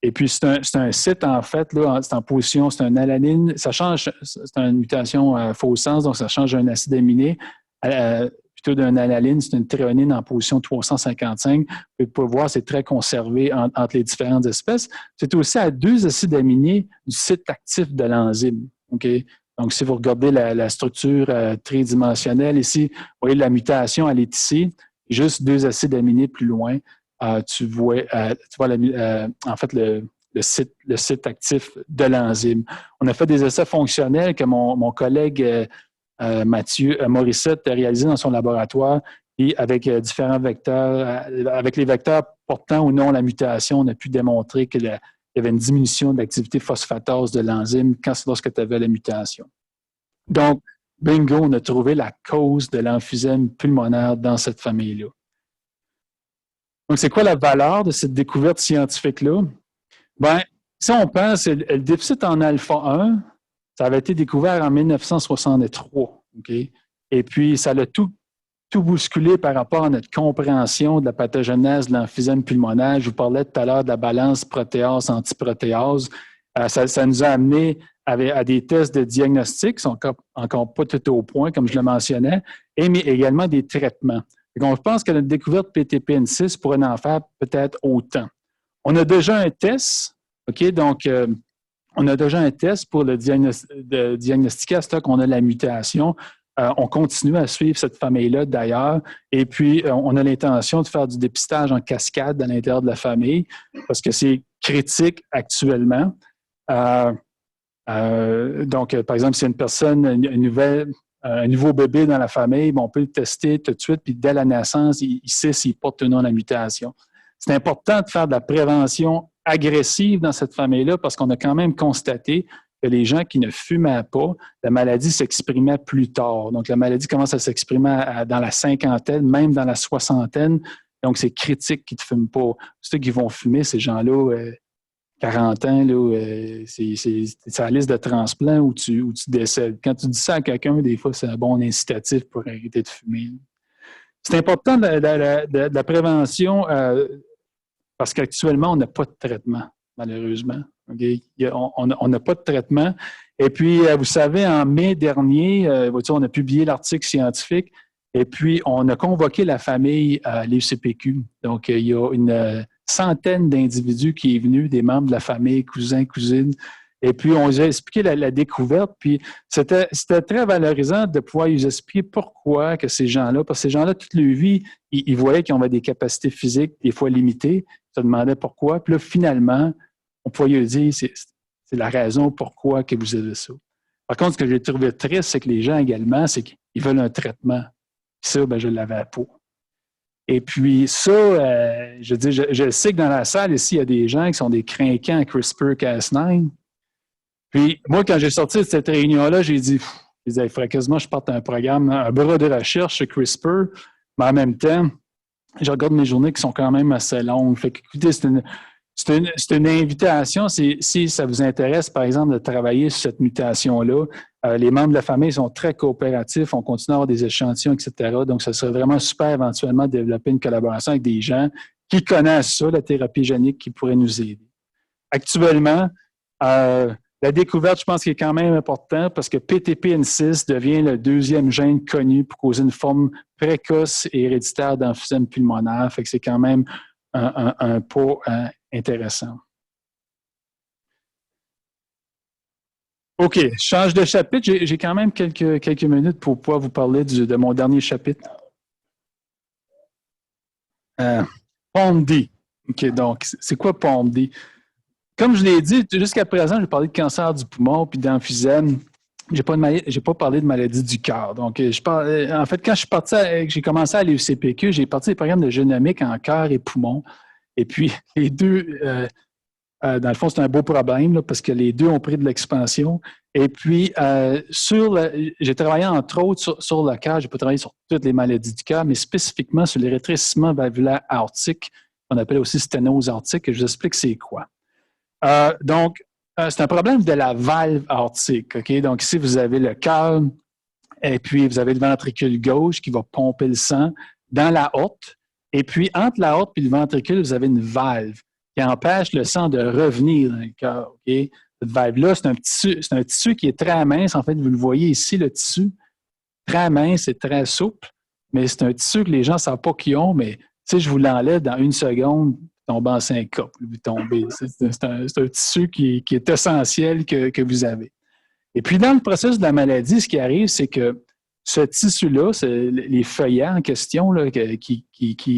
Et puis, c'est un site, en fait, là, c'est en position, c'est un alanine. Ça change, c'est une mutation faux sens, donc ça change un acide aminé. Plutôt d'un alaline, c'est une thréonine en position 355. Vous pouvez voir, c'est très conservé entre les différentes espèces. C'est aussi à 2 acides aminés du site actif de l'enzyme. Okay? Donc, si vous regardez la structure tridimensionnelle ici, vous voyez la mutation, elle est ici. Juste 2 acides aminés plus loin, tu vois en fait le site actif de l'enzyme. On a fait des essais fonctionnels que mon collègue Mathieu Morissette a réalisé dans son laboratoire. Et avec différents vecteurs, avec les vecteurs portant ou non la mutation, on a pu démontrer qu'il y avait une diminution de l'activité phosphatase de l'enzyme lorsque tu avais la mutation. Donc, bingo, on a trouvé la cause de l'emphysème pulmonaire dans cette famille-là. Donc, c'est quoi la valeur de cette découverte scientifique-là? Bien, si on pense, le déficit en alpha-1, ça avait été découvert en 1963. Okay? Et puis, ça l'a tout bousculé par rapport à notre compréhension de la pathogenèse de l'emphysème pulmonaire. Je vous parlais tout à l'heure de la balance protéase-antiprotéase. Ça nous a amené à des tests de diagnostic qui sont encore pas tout au point, comme je le mentionnais, mais également des traitements. Donc, je pense que notre découverte PTPN6 pourrait en faire peut-être autant. On a déjà un test, OK? Donc, on a déjà un test pour le diagnostiquer à ce qu'on a la mutation. On continue à suivre cette famille-là d'ailleurs. Et puis, on a l'intention de faire du dépistage en cascade à l'intérieur de la famille parce que c'est critique actuellement. Donc, par exemple, si une personne, un nouveau bébé dans la famille, on peut le tester tout de suite, puis dès la naissance, il sait s'il porte ou non la mutation. C'est important de faire de la prévention agressive dans cette famille-là parce qu'on a quand même constaté que les gens qui ne fumaient pas, la maladie s'exprimait plus tard. Donc, la maladie commence à s'exprimer dans la cinquantaine, même dans la soixantaine. Donc, c'est critique qu'ils ne fument pas. Ceux qui vont fumer, ces gens-là, 40 ans, là, c'est la liste de transplant où tu décèdes. Quand tu dis ça à quelqu'un, des fois, c'est un bon incitatif pour arrêter de fumer. C'est important de la prévention parce qu'actuellement, on n'a pas de traitement, malheureusement. Okay? On n'a pas de traitement. Et puis, vous savez, en mai dernier, on a publié l'article scientifique et puis on a convoqué la famille à l'UCPQ. Donc, il y a une centaine d'individus qui est venu, des membres de la famille, cousins, cousines. Et puis, on les a expliqué la découverte. Puis, c'était très valorisant de pouvoir les expliquer pourquoi que ces gens-là, parce que ces gens-là, toute leur vie, ils voyaient qu'ils avaient des capacités physiques, des fois limitées. Ils se demandaient pourquoi. Puis là, finalement, on pouvait lui dire, c'est la raison pourquoi que vous avez ça. Par contre, ce que j'ai trouvé triste, c'est que les gens également, c'est qu'ils veulent un traitement. Puis ça, ben, je l'avais pas. Et puis ça, je sais que dans la salle ici, il y a des gens qui sont des crinquants à CRISPR-Cas9. Puis moi, quand j'ai sorti de cette réunion-là, j'ai dit, il faudrait quasiment que je parte un programme, un bureau de recherche chez CRISPR, mais en même temps, je regarde mes journées qui sont quand même assez longues. Fait que, écoutez, c'est une invitation. Si ça vous intéresse, par exemple, de travailler sur cette mutation-là, les membres de la famille sont très coopératifs, on continue à avoir des échantillons, etc. Donc, ça serait vraiment super éventuellement de développer une collaboration avec des gens qui connaissent ça, la thérapie génique, qui pourraient nous aider. Actuellement, la découverte, je pense qu'il est quand même important parce que PTPN6 devient le deuxième gène connu pour causer une forme précoce et héréditaire d'emphysème pulmonaire. Fait que c'est quand même un pas intéressant. OK, je change de chapitre. J'ai quand même quelques minutes pour pouvoir vous parler de mon dernier chapitre. POMD. OK, donc, c'est quoi POMD? Comme je l'ai dit, jusqu'à présent, j'ai parlé de cancer du poumon puis d'emphysème. J'ai pas parlé de maladie du cœur. Donc, en fait, quand j'ai commencé à l'UCPQ, j'ai parti des programmes de génomique en cœur et poumon. Et puis, les deux, dans le fond, c'est un beau problème là, parce que les deux ont pris de l'expansion. Et puis, j'ai travaillé entre autres sur le cœur. Je n'ai pas travaillé sur toutes les maladies du cœur, mais spécifiquement sur les rétrécissements valvulaires aortiques, qu'on appelle aussi sténose aortique. Et je vous explique c'est quoi. Donc, c'est un problème de la valve aortique. Okay? Donc, ici, vous avez le cœur et puis vous avez le ventricule gauche qui va pomper le sang dans l'aorte. Et puis, entre l'aorte et le ventricule, vous avez une valve qui empêche le sang de revenir dans le cœur. Okay? Cette valve-là, c'est un tissu qui est très mince. En fait, vous le voyez ici, le tissu, très mince et très souple. Mais c'est un tissu que les gens ne savent pas qu'ils ont, mais si je vous l'enlève dans une seconde, tomber en syncope, vous tombez. C'est un tissu qui est essentiel que vous avez. Et puis, dans le processus de la maladie, ce qui arrive, c'est que ce tissu-là, les feuillants en question là, qui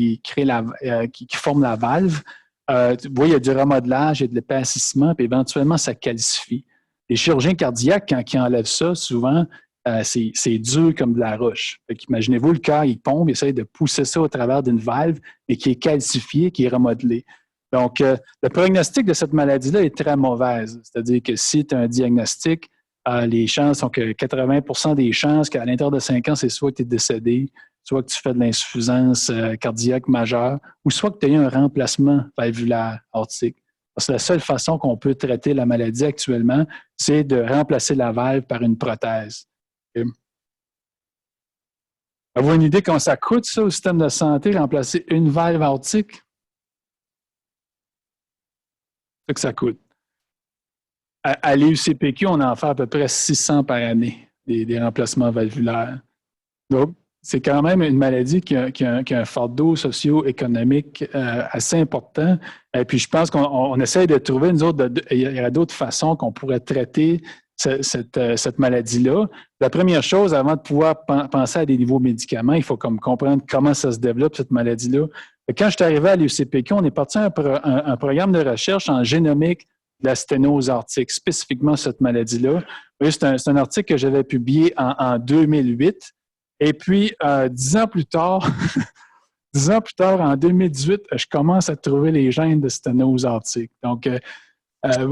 forment la valve, vous voyez, il y a du remodelage, il y a de l'épaississement, puis éventuellement, ça calcifie. Les chirurgiens cardiaques, quand ils enlèvent ça, souvent, c'est dur comme de la roche. Imaginez-vous, le cœur, il pompe, il essaie de pousser ça au travers d'une valve, mais qui est calcifiée, qui est remodelée. Donc, le pronostic de cette maladie-là est très mauvaise. C'est-à-dire que si tu as un diagnostic, les chances sont que 80% des chances qu'à l'intérieur de 5 ans, c'est soit que tu es décédé, soit que tu fais de l'insuffisance cardiaque majeure, ou soit que tu as eu un remplacement valvulaire aortique. Parce que la seule façon qu'on peut traiter la maladie actuellement, c'est de remplacer la valve par une prothèse. Okay. Avez-vous une idée comment ça coûte, ça, au système de santé, remplacer une valve aortique? C'est que ça coûte. À l'UCPQ, on en fait à peu près 600 par année, des remplacements valvulaires. Donc, c'est quand même une maladie qui a un fardeau socio-économique assez important. Et puis, je pense qu'on essaie de trouver, il y a d'autres façons qu'on pourrait traiter cette maladie-là. La première chose, avant de pouvoir penser à des nouveaux médicaments, il faut comprendre comment ça se développe, cette maladie-là. Quand je suis arrivé à l'UCPQ, on est parti à un programme de recherche en génomique de la sténose aortique, spécifiquement cette maladie-là. C'est un article que j'avais publié en 2008. Et puis, 10 ans plus tard, en 2018, je commence à trouver les gènes de sténose aortique. Donc,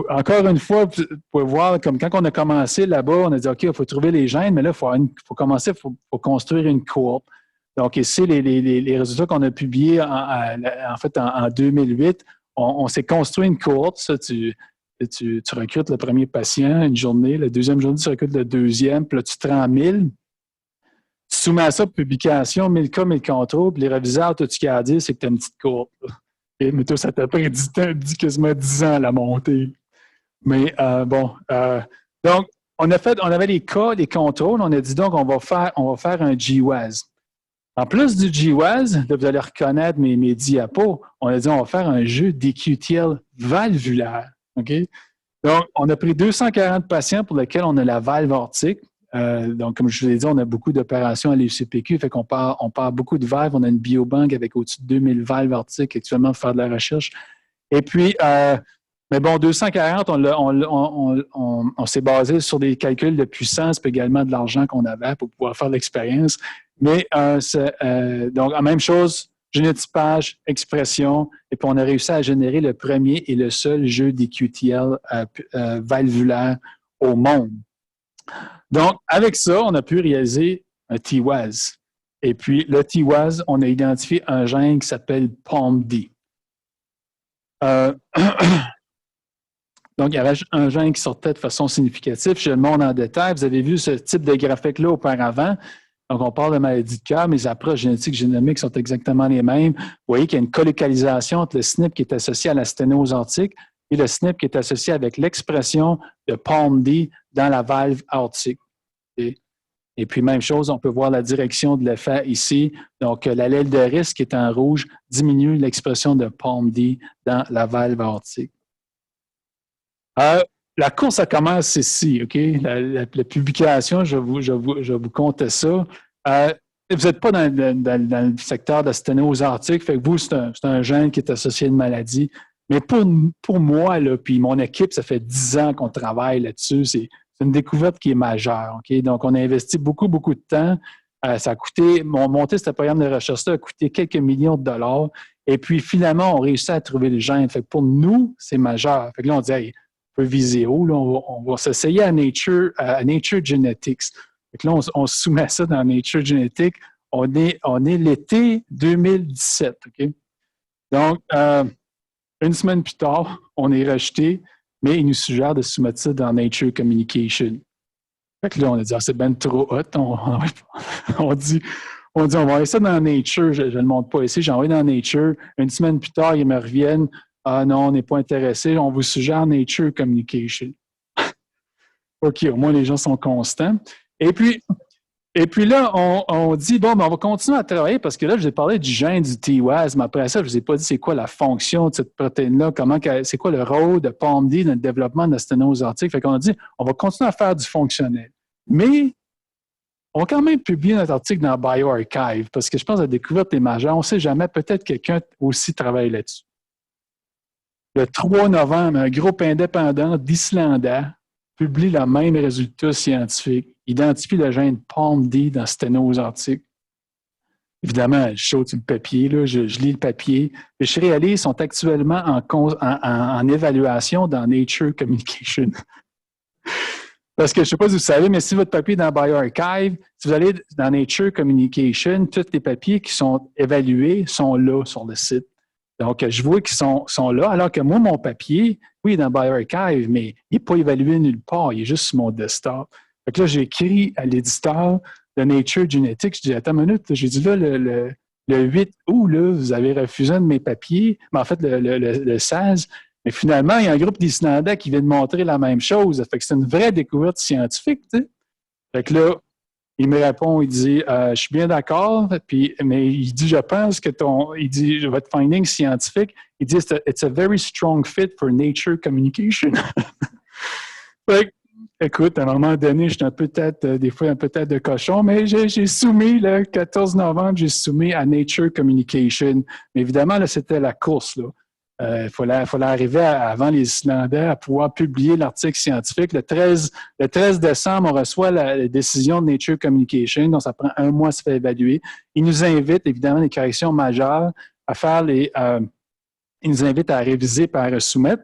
encore une fois, vous pouvez voir, comme quand on a commencé là-bas, on a dit, OK, il faut trouver les gènes, mais là, il faut commencer, il faut construire une courbe. Donc, ici, les résultats qu'on a publiés en 2008, on s'est construit une courbe. Ça, tu recrutes le premier patient une journée, la deuxième journée, tu recrutes le deuxième, puis là, tu te rends à 1000. Tu soumets ça pour publication, 1000 cas, 1000 contrôles, puis les réviseurs, tout ce qu'il y a à dire, c'est que tu as une petite courbe. Okay? Mais toi, ça t'a pris quasiment 10 ans à la montée. Mais donc, on avait les cas, les contrôles, on a dit donc on va faire un GWAS. En plus du GWAS, là, vous allez reconnaître mes diapos, on a dit on va faire un jeu d'EQTL valvulaire. Okay? Donc, on a pris 240 patients pour lesquels on a la valve aortique. Donc, comme je vous l'ai dit, on a beaucoup d'opérations à l'UCPQ, fait qu'on part beaucoup de valves. On a une biobanque avec au-dessus de 2000 valves aortiques actuellement pour faire de la recherche. Et puis, mais bon, 240, on s'est basé sur des calculs de puissance puis également de l'argent qu'on avait pour pouvoir faire l'expérience. Mais donc, la même chose, génotypage, expression, et puis on a réussi à générer le premier et le seul jeu d'EQTL valvulaire au monde. Donc, avec ça, on a pu réaliser un TWAS. Et puis, le TWAS, on a identifié un gène qui s'appelle POMD. Donc, il y avait un gène qui sortait de façon significative. Je le montre en détail. Vous avez vu ce type de graphique-là auparavant. Donc, on parle de maladie de cœur, mais les approches génétiques génomiques sont exactement les mêmes. Vous voyez qu'il y a une colocalisation entre le SNP qui est associé à la sténose aortique et le SNP qui est associé avec l'expression de POMD dans la valve aortique. Et puis, même chose, on peut voir la direction de l'effet ici. Donc, l'allèle de risque qui est en rouge diminue l'expression de POMD dans la valve aortique. La course, elle commence ici, OK? La publication, je vous compte ça. Vous n'êtes pas dans le secteur de la sténose aortique, fait que vous, c'est un gène qui est associé à une maladie. Mais pour moi, là, puis mon équipe, ça fait 10 ans qu'on travaille là-dessus. C'est une découverte qui est majeure. Okay? Donc, on a investi beaucoup, beaucoup de temps. Ça a coûté, monter ce programme de recherche-là a coûté quelques millions de dollars. Et puis, finalement, on réussit à trouver le gène. Fait que pour nous, c'est majeur. Fait que là, on dit, hey, on peut viser haut. Là, on va s'essayer à Nature Genetics. Fait que là, on soumet ça dans Nature Genetics. On est l'été 2017. Okay? Donc, une semaine plus tard, on est rejeté, mais il nous suggère de soumettre ça dans Nature Communication. Fait que là, on a dit, c'est bien trop hot. On dit, on va envoyer ça dans Nature. Je ne le montre pas ici. J'ai envoyé dans Nature. Une semaine plus tard, ils me reviennent. Ah non, on n'est pas intéressé. On vous suggère Nature Communication. OK, au moins les gens sont constants. Et puis là, on dit, bon, ben, on va continuer à travailler parce que là, je vous ai parlé du gène du TWAS, mais après ça, je ne vous ai pas dit c'est quoi la fonction de cette protéine-là, c'est quoi le rôle de POMD dans le développement de la sténose aortique. Fait qu'on a dit, on va continuer à faire du fonctionnel. Mais on va quand même publier notre article dans BioArchive parce que je pense que la découverte est majeure. On ne sait jamais, peut-être quelqu'un aussi travaille là-dessus. Le 3 novembre, un groupe indépendant d'Islanda publie le même résultat scientifique. identifie le gène PALM-D dans sténose aortique. Évidemment, je saute sur le papier, là, je lis le papier. Les réalises sont actuellement en évaluation dans Nature Communication. Parce que je ne sais pas si vous savez, mais si votre papier est dans BioArchive, si vous allez dans Nature Communication, tous les papiers qui sont évalués sont là sur le site. Donc, je vois qu'ils sont là, alors que moi, mon papier, oui, il est dans BioArchive, mais il n'est pas évalué nulle part, il est juste sur mon desktop. Donc là, j'ai écrit à l'éditeur de Nature Genetics, je dis, attends une minute, j'ai dit là, le 8 août, là, vous avez refusé un de mes papiers, mais en fait, le 16, mais finalement, il y a un groupe d'Islandais qui vient de montrer la même chose. Fait que c'est une vraie découverte scientifique, tu sais. Fait que là, il me répond, il dit, je suis bien d'accord, mais il dit, je pense que votre finding scientifique, il dit, it's a very strong fit for Nature Communication. Fait que, écoute, à un moment donné, j'étais des fois un peu tête de cochon, mais j'ai soumis, le 14 novembre, j'ai soumis à Nature Communication. Mais évidemment, là, c'était la course, là. Il fallait arriver avant les Islandais à pouvoir publier l'article scientifique. Le 13 décembre, on reçoit la décision de Nature Communication, donc ça prend un mois à se faire évaluer. Ils nous invitent, évidemment, les corrections majeures à faire ils nous invitent à réviser et à soumettre.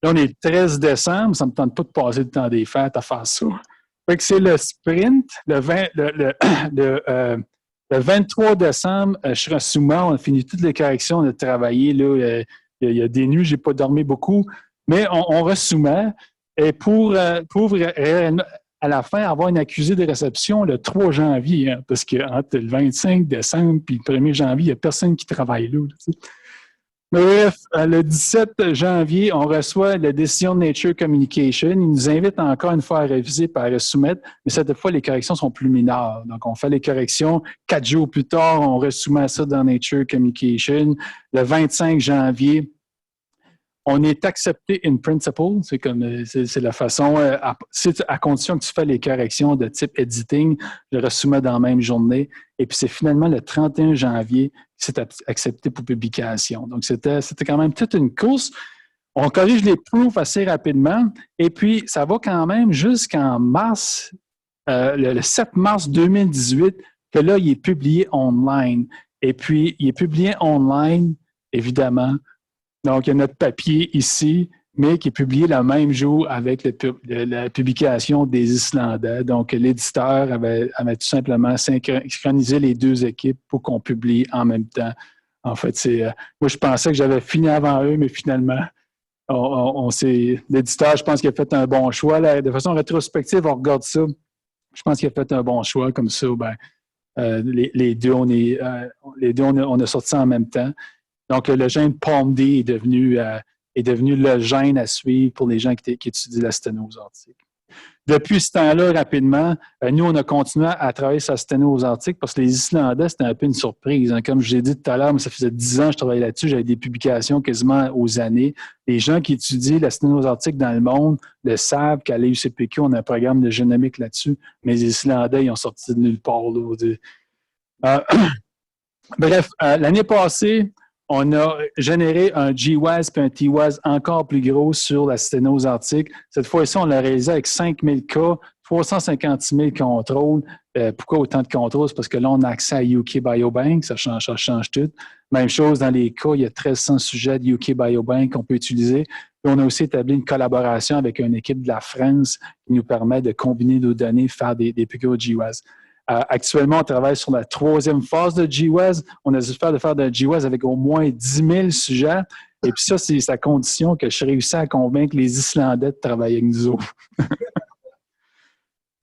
Là, on est le 13 décembre, ça ne me tente pas de passer le temps des fêtes à faire ça. Fait que c'est le sprint, le 23 décembre, je suis soumis, on a fini toutes les corrections, on a travaillé. Là, il y a des nuits, je n'ai pas dormi beaucoup, mais on resoumet. Et pour réellement, à la fin, avoir une accusée de réception le 3 janvier, hein, parce qu'entre le 25 décembre et le 1er janvier, il n'y a personne qui travaille là. Mais bref, le 17 janvier, on reçoit la décision de Nature Communication. Ils nous invitent encore une fois à réviser et à soumettre, mais cette fois, les corrections sont plus mineures. Donc, on fait les corrections. 4 jours plus tard, on resoumet ça dans Nature Communication. Le 25 janvier, on est accepté in principle. C'est la façon, à condition que tu fais les corrections de type editing, je le ressoumets dans la même journée. Et puis, c'est finalement le 31 janvier que c'est accepté pour publication. Donc, c'était quand même toute une course. On corrige les proofs assez rapidement. Et puis, ça va quand même jusqu'en mars, le 7 mars 2018, que là, il est publié online. Et puis, il est publié online, évidemment. Donc, il y a notre papier ici, mais qui est publié le même jour avec la publication des Islandais. Donc, l'éditeur avait tout simplement synchronisé les deux équipes pour qu'on publie en même temps. En fait, moi, je pensais que j'avais fini avant eux, mais finalement, l'éditeur, je pense qu'il a fait un bon choix. Là, de façon rétrospective, on regarde ça. Je pense qu'il a fait un bon choix. Comme ça, les deux, on a sorti ça en même temps. Donc, le gène PALM-D est devenu le gène à suivre pour les gens qui étudient la sténose aortique. Depuis ce temps-là, rapidement, nous, on a continué à travailler sur la sténose aortique parce que les Islandais, c'était un peu une surprise. Hein. Comme je l'ai dit tout à l'heure, ça faisait 10 ans que je travaillais là-dessus, j'avais des publications quasiment aux années. Les gens qui étudient la sténose aortique dans le monde le savent qu'à l'UCPQ, on a un programme de génomique là-dessus, mais les Islandais, ils ont sorti de nulle part. Bref, l'année passée, on a généré un GWAS et un TWAS encore plus gros sur la sténose aortique. Cette fois-ci, on l'a réalisé avec 5000 cas, 356 000 contrôles. Pourquoi autant de contrôles? C'est parce que là, on a accès à UK Biobank, ça change tout. Même chose dans les cas, il y a 1300 sujets de UK Biobank qu'on peut utiliser. Et on a aussi établi une collaboration avec une équipe de la France qui nous permet de combiner nos données, faire des plus gros GWAS. Actuellement, on travaille sur la 3e phase de GWAS. On a dû faire de GWAS avec au moins 10 000 sujets. Et puis ça, c'est sa condition que je réussis à convaincre les Islandais de travailler avec nous autres.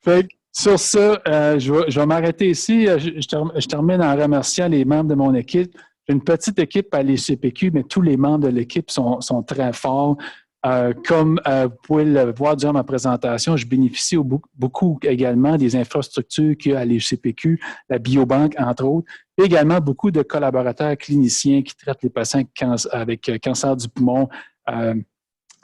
Fait que, sur ça, je vais m'arrêter ici. Je termine en remerciant les membres de mon équipe. J'ai une petite équipe à l'ICPQ, mais tous les membres de l'équipe sont très forts. Comme vous pouvez le voir durant ma présentation, je bénéficie beaucoup également des infrastructures qu'il y a à l'UCPQ, la biobanque, entre autres, et également beaucoup de collaborateurs cliniciens qui traitent les patients avec cancer du poumon,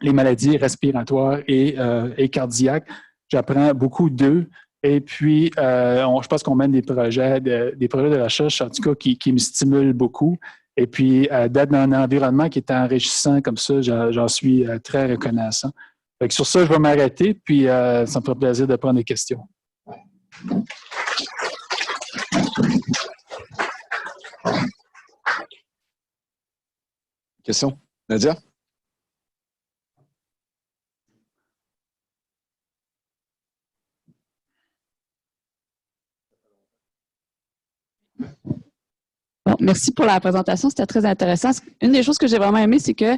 les maladies respiratoires et cardiaques. J'apprends beaucoup d'eux. Et puis, je pense qu'on mène des projets de recherche, en tout cas, qui me stimulent beaucoup. Et puis, d'être dans un environnement qui est enrichissant comme ça, j'en suis très reconnaissant. Fait que sur ça, je vais m'arrêter, puis ça me fera plaisir de prendre des questions. Question? Nadia? Bon, merci pour la présentation, c'était très intéressant. Une des choses que j'ai vraiment aimé, c'est que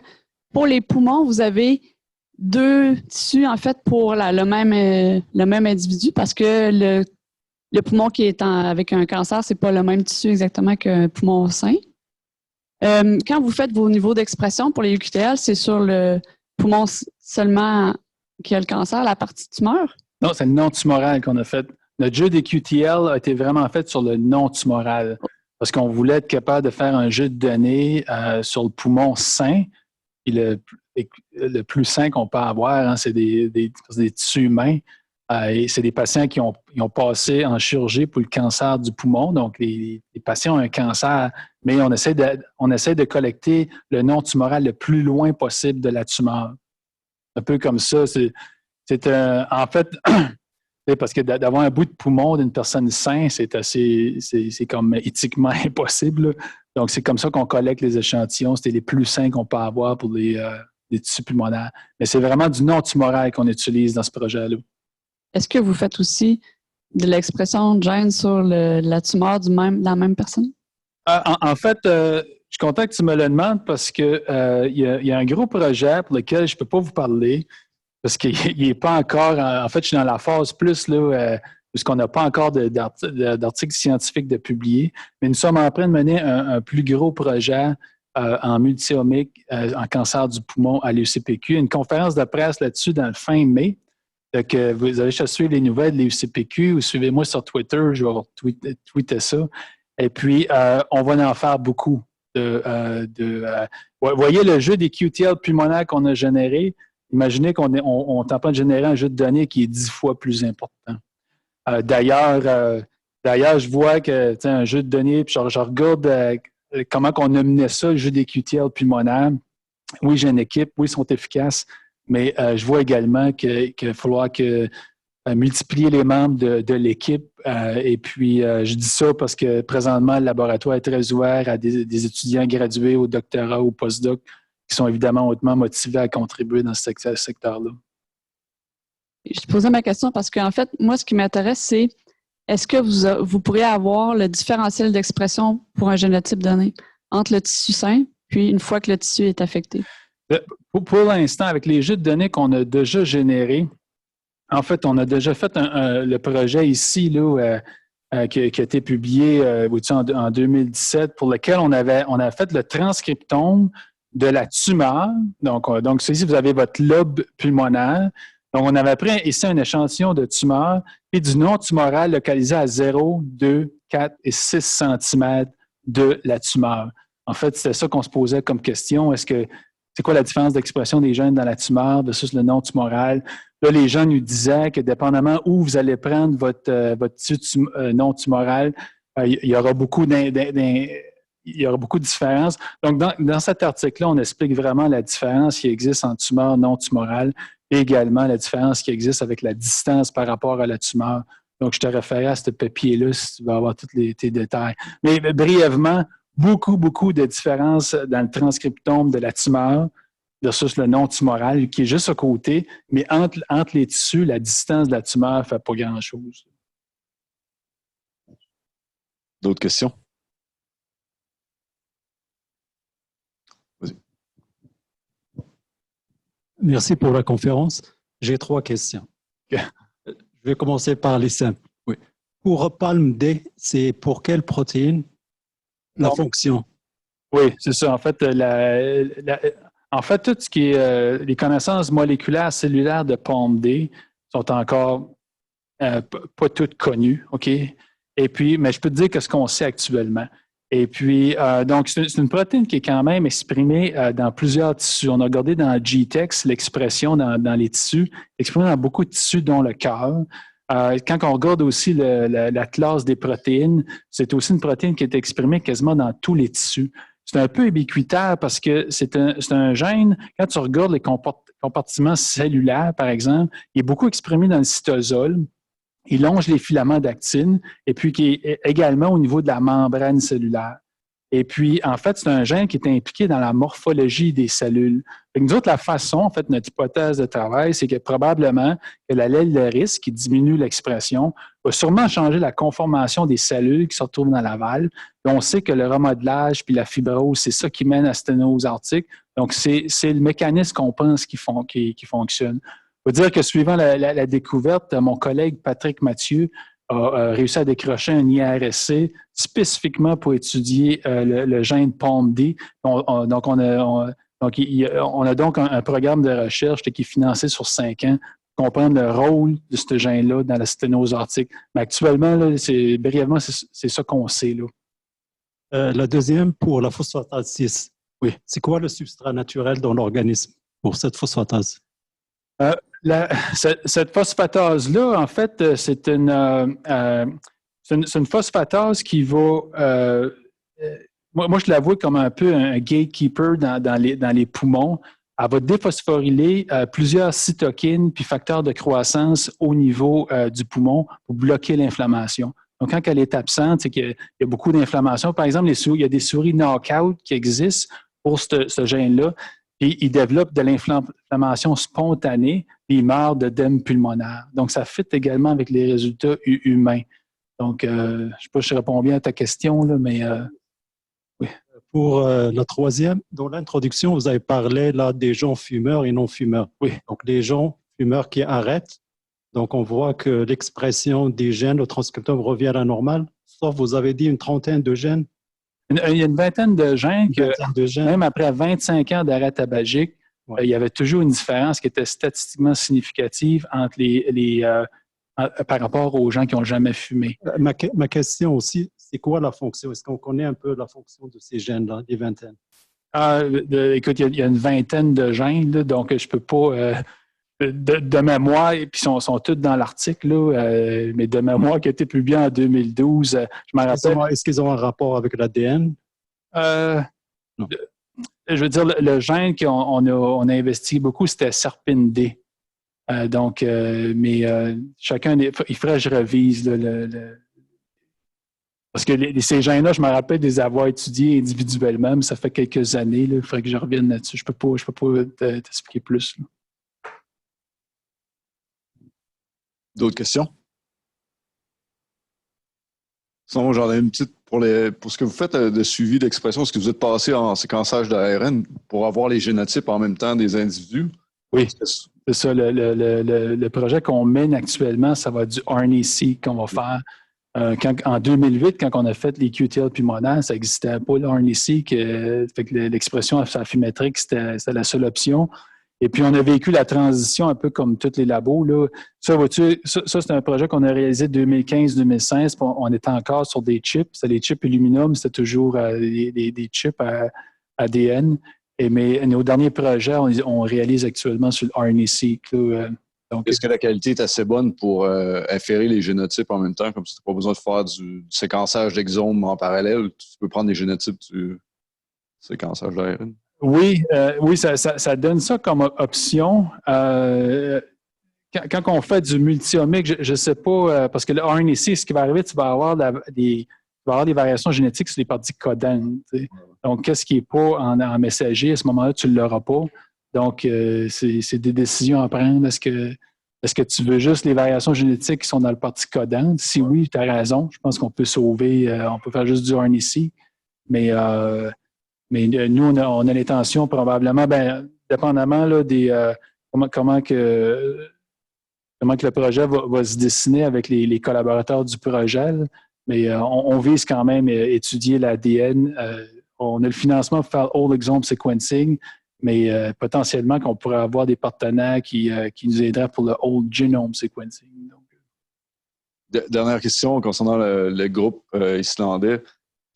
pour les poumons, vous avez deux tissus, en fait, pour le même individu, parce que le poumon qui est avec un cancer, c'est pas le même tissu exactement qu'un poumon sain. Quand vous faites vos niveaux d'expression pour les UQTL, c'est sur le poumon seulement qui a le cancer, la partie tumeur? Non, c'est le non-tumoral qu'on a fait. Notre jeu des QTL a été vraiment fait sur le non-tumoral parce qu'on voulait être capable de faire un jeu de données sur le poumon sain. Et le plus sain qu'on peut avoir, hein, c'est des tissus humains. Et c'est des patients qui ont passé en chirurgie pour le cancer du poumon. Donc, les patients ont un cancer, mais on essaie de collecter le non-tumoral le plus loin possible de la tumeur. Un peu comme ça. En fait, parce que d'avoir un bout de poumon d'une personne saine, c'est comme éthiquement impossible, là. Donc, c'est comme ça qu'on collecte les échantillons. C'était les plus sains qu'on peut avoir pour les tissus pulmonaires. Mais c'est vraiment du non-tumoral qu'on utilise dans ce projet-là. Est-ce que vous faites aussi de l'expression de gène sur la tumeur de la même personne? En fait, je suis content que tu me le demandes parce qu'il y a un gros projet pour lequel je ne peux pas vous parler parce qu'il n'est pas encore. En fait, je suis dans la phase plus là, puisqu'on n'a pas encore d'articles scientifiques de publier, mais nous sommes en train de mener un plus gros projet en multiomique en cancer du poumon à l'UCPQ. Une conférence de presse là-dessus dans le fin mai. Donc, vous avez juste suivre les nouvelles de l'UCPQ ou suivez-moi sur Twitter, je vais tweeter ça. Et puis, on va en faire beaucoup. Voyez le jeu des QTL pulmonaires qu'on a généré. Imaginez qu'on est en train de générer un jeu de données qui est 10 fois plus important. D'ailleurs, je vois que un jeu de données, puis je regarde comment on a mené ça, le jeu des QTL pulmonaires. Oui, j'ai une équipe, oui, ils sont efficaces, mais je vois également qu'il va falloir multiplier les membres de l'équipe. Et puis, je dis ça parce que présentement, le laboratoire est très ouvert à des étudiants gradués au doctorat, au postdoc, qui sont évidemment hautement motivés à contribuer dans ce secteur-là. Je posais ma question parce qu'en fait, moi, ce qui m'intéresse, c'est est-ce que vous pourriez avoir le différentiel d'expression pour un génotype donné entre le tissu sain puis une fois que le tissu est affecté? Pour l'instant, avec les jeux de données qu'on a déjà générés, en fait, on a déjà fait le projet ici là, qui a été publié en 2017, pour lequel on a fait le transcriptome de la tumeur. Donc ici, vous avez votre lobe pulmonaire. Donc, on avait pris ici un échantillon de tumeur et du non-tumoral localisé à 0, 2, 4 et 6 cm de la tumeur. En fait, c'était ça qu'on se posait comme question. C'est quoi la différence d'expression des gènes dans la tumeur versus le non-tumoral? Là, les gens nous disaient que dépendamment où vous allez prendre votre tissu non-tumoral, il y aura beaucoup de différences. Donc, dans cet article-là, on explique vraiment la différence qui existe en tumeur non-tumorale et également la différence qui existe avec la distance par rapport à la tumeur. Donc, je te référais à ce papier-là si tu veux avoir tous tes détails. Mais brièvement, beaucoup de différences dans le transcriptome de la tumeur versus le non-tumoral, qui est juste à côté, mais entre les tissus, la distance de la tumeur ne fait pas grand-chose. D'autres questions? Vas-y. Merci pour la conférence. J'ai 3 questions. Okay. Je vais commencer par les simples. Oui. Pour PALM-D, c'est pour quelle protéine la fonction? Oui, c'est ça. En fait, tout ce qui est les connaissances moléculaires cellulaires de PALM-D sont encore pas toutes connues, OK? Et puis, mais je peux te dire que ce qu'on sait actuellement. Et puis, donc, c'est une protéine qui est quand même exprimée dans plusieurs tissus. On a regardé dans GTEx l'expression dans les tissus, exprimée dans beaucoup de tissus, dont le cœur. Quand on regarde aussi la classe des protéines, c'est aussi une protéine qui est exprimée quasiment dans tous les tissus. C'est un peu ubiquitaire parce que c'est un gène, quand tu regardes les compartiments cellulaires, par exemple, il est beaucoup exprimé dans le cytosol. il longe les filaments d'actine et puis qui est également au niveau de la membrane cellulaire. Et puis, en fait, c'est un gène qui est impliqué dans la morphologie des cellules. Nous autres, la façon, en fait, notre hypothèse de travail, c'est que probablement que l'allèle de risque qui diminue l'expression va sûrement changer la conformation des cellules qui se retrouvent dans l'aval. On sait que le remodelage puis la fibrose, c'est ça qui mène à la sténose aortique. Donc, c'est le mécanisme qu'on pense qui fonctionne. Il faut dire que suivant la découverte, mon collègue Patrick Mathieu a réussi à décrocher un IRSC spécifiquement pour étudier le gène POMD. Donc, on a donc un programme de recherche qui est financé sur 5 ans pour comprendre le rôle de ce gène-là dans la sténose aortique. Mais actuellement, là, brièvement, c'est ça qu'on sait. Là. La deuxième, pour la phosphatase 6. Oui. C'est quoi le substrat naturel dans l'organisme pour cette phosphatase? Cette phosphatase-là, en fait, c'est une phosphatase qui va... moi, je la vois comme un peu un gatekeeper dans les poumons. Elle va déphosphoryler plusieurs cytokines puis facteurs de croissance au niveau du poumon pour bloquer l'inflammation. Donc, quand elle est absente, c'est qu'il y a beaucoup d'inflammation. Par exemple, il y a des souris knockout qui existent pour ce gène-là. Puis, ils développent de l'inflammation spontanée, puis ils meurent d'œdème pulmonaire. Donc, ça fit également avec les résultats humains. Donc, je ne sais pas si je réponds bien à ta question, là, mais oui. Pour la troisième, dans l'introduction, vous avez parlé là des gens fumeurs et non fumeurs. Oui. Donc, les gens fumeurs qui arrêtent, donc on voit que l'expression des gènes au transcriptome revient à la normale, sauf vous avez dit une trentaine de gènes. Il y a une vingtaine de gènes que, même après 25 ans d'arrêt tabagique, il y avait toujours une différence qui était statistiquement significative entre par rapport aux gens qui n'ont jamais fumé. Ma question aussi, c'est quoi la fonction? Est-ce qu'on connaît un peu la fonction de ces gènes-là, des vingtaines? Écoute, il y a une vingtaine de gènes, là, donc je ne peux pas... de mémoire, et puis sont tous dans l'article, mais de mémoire qui a été publié en 2012, je me rappelle... Est-ce qu'ils ont un rapport avec l'ADN? Non. Je veux dire, le gène qu'on a investigué beaucoup, c'était SERPIND. Chacun, il faudrait que je revise parce que ces gènes-là, je me rappelle de les avoir étudiés individuellement, mais ça fait quelques années. Il faudrait que je revienne là-dessus. Je peux pas t'expliquer plus. Là. D'autres questions? Sinon, j'en ai une petite pour ce que vous faites de suivi d'expression. Est-ce que vous êtes passé en séquençage d'ARN pour avoir les génotypes en même temps des individus? Oui, c'est ça. Le projet qu'on mène actuellement, ça va être du RNA-seq qu'on va faire. En 2008, quand on a fait les QTL pulmonaires, ça n'existait pas, le RNA-seq. Fait que l'expression affimétrique, c'était la seule option. Et puis, on a vécu la transition un peu comme tous les labos. Là. Ça, c'est un projet qu'on a réalisé 2015-2016. On était encore sur des chips. C'était les chips Illuminum, c'était toujours des chips à ADN. Mais nos derniers projets, on réalise actuellement sur le RNA-seq. Est-ce que la qualité est assez bonne pour inférer les génotypes en même temps, comme si tu n'as pas besoin de faire du séquençage d'exomes en parallèle? Tu peux prendre les génotypes du séquençage d'ARN? Oui, ça donne ça comme option. Quand on fait du multiomique, je ne sais pas, parce que le RNA-seq, ce qui va arriver, tu vas avoir des variations génétiques sur les parties codantes. Donc, qu'est-ce qui n'est pas en messager, à ce moment-là, tu ne l'auras pas. Donc, c'est des décisions à prendre. Est-ce que tu veux juste les variations génétiques qui sont dans le partie codante? Si oui, tu as raison. Je pense qu'on peut sauver, on peut faire juste du RNA-seq. Mais nous, on a l'intention probablement, dépendamment là, comment que le projet va se dessiner avec les collaborateurs du projet. Mais on vise quand même à étudier l'ADN. On a le financement pour faire whole exome sequencing, mais potentiellement qu'on pourrait avoir des partenaires qui nous aideraient pour le whole genome sequencing. Donc. Dernière question concernant le groupe islandais.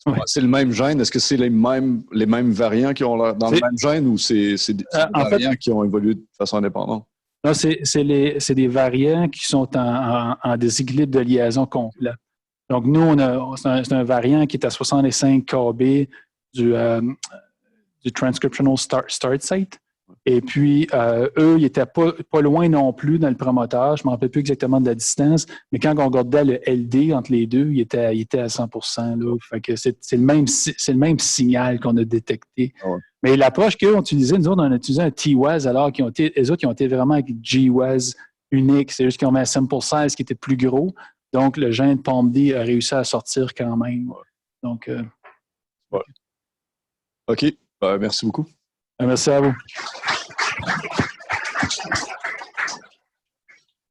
Oui. C'est le même gène. Est-ce que c'est les mêmes variants qui ont dans le même gène ou c'est des variants qui ont évolué de façon indépendante? Non, c'est des variants qui sont en déséquilibre de liaison complet. Donc, nous, c'est un variant qui est à 65 KB du transcriptional start site. Et puis, eux, ils n'étaient pas loin non plus dans le promoteur. Je ne me rappelle plus exactement de la distance, mais quand on regardait le LD entre les deux, il était à 100%. Là. Fait que c'est le même signal qu'on a détecté. Ouais. Mais l'approche qu'eux ont utilisée, nous autres, on a utilisé un T-WAS, alors les autres, ils ont été vraiment avec G-WAS unique. C'est juste qu'ils ont mis à 100%, ce qui était plus gros. Donc, le gène POMD a réussi à sortir quand même. Donc, OK. Merci beaucoup. merci à vous.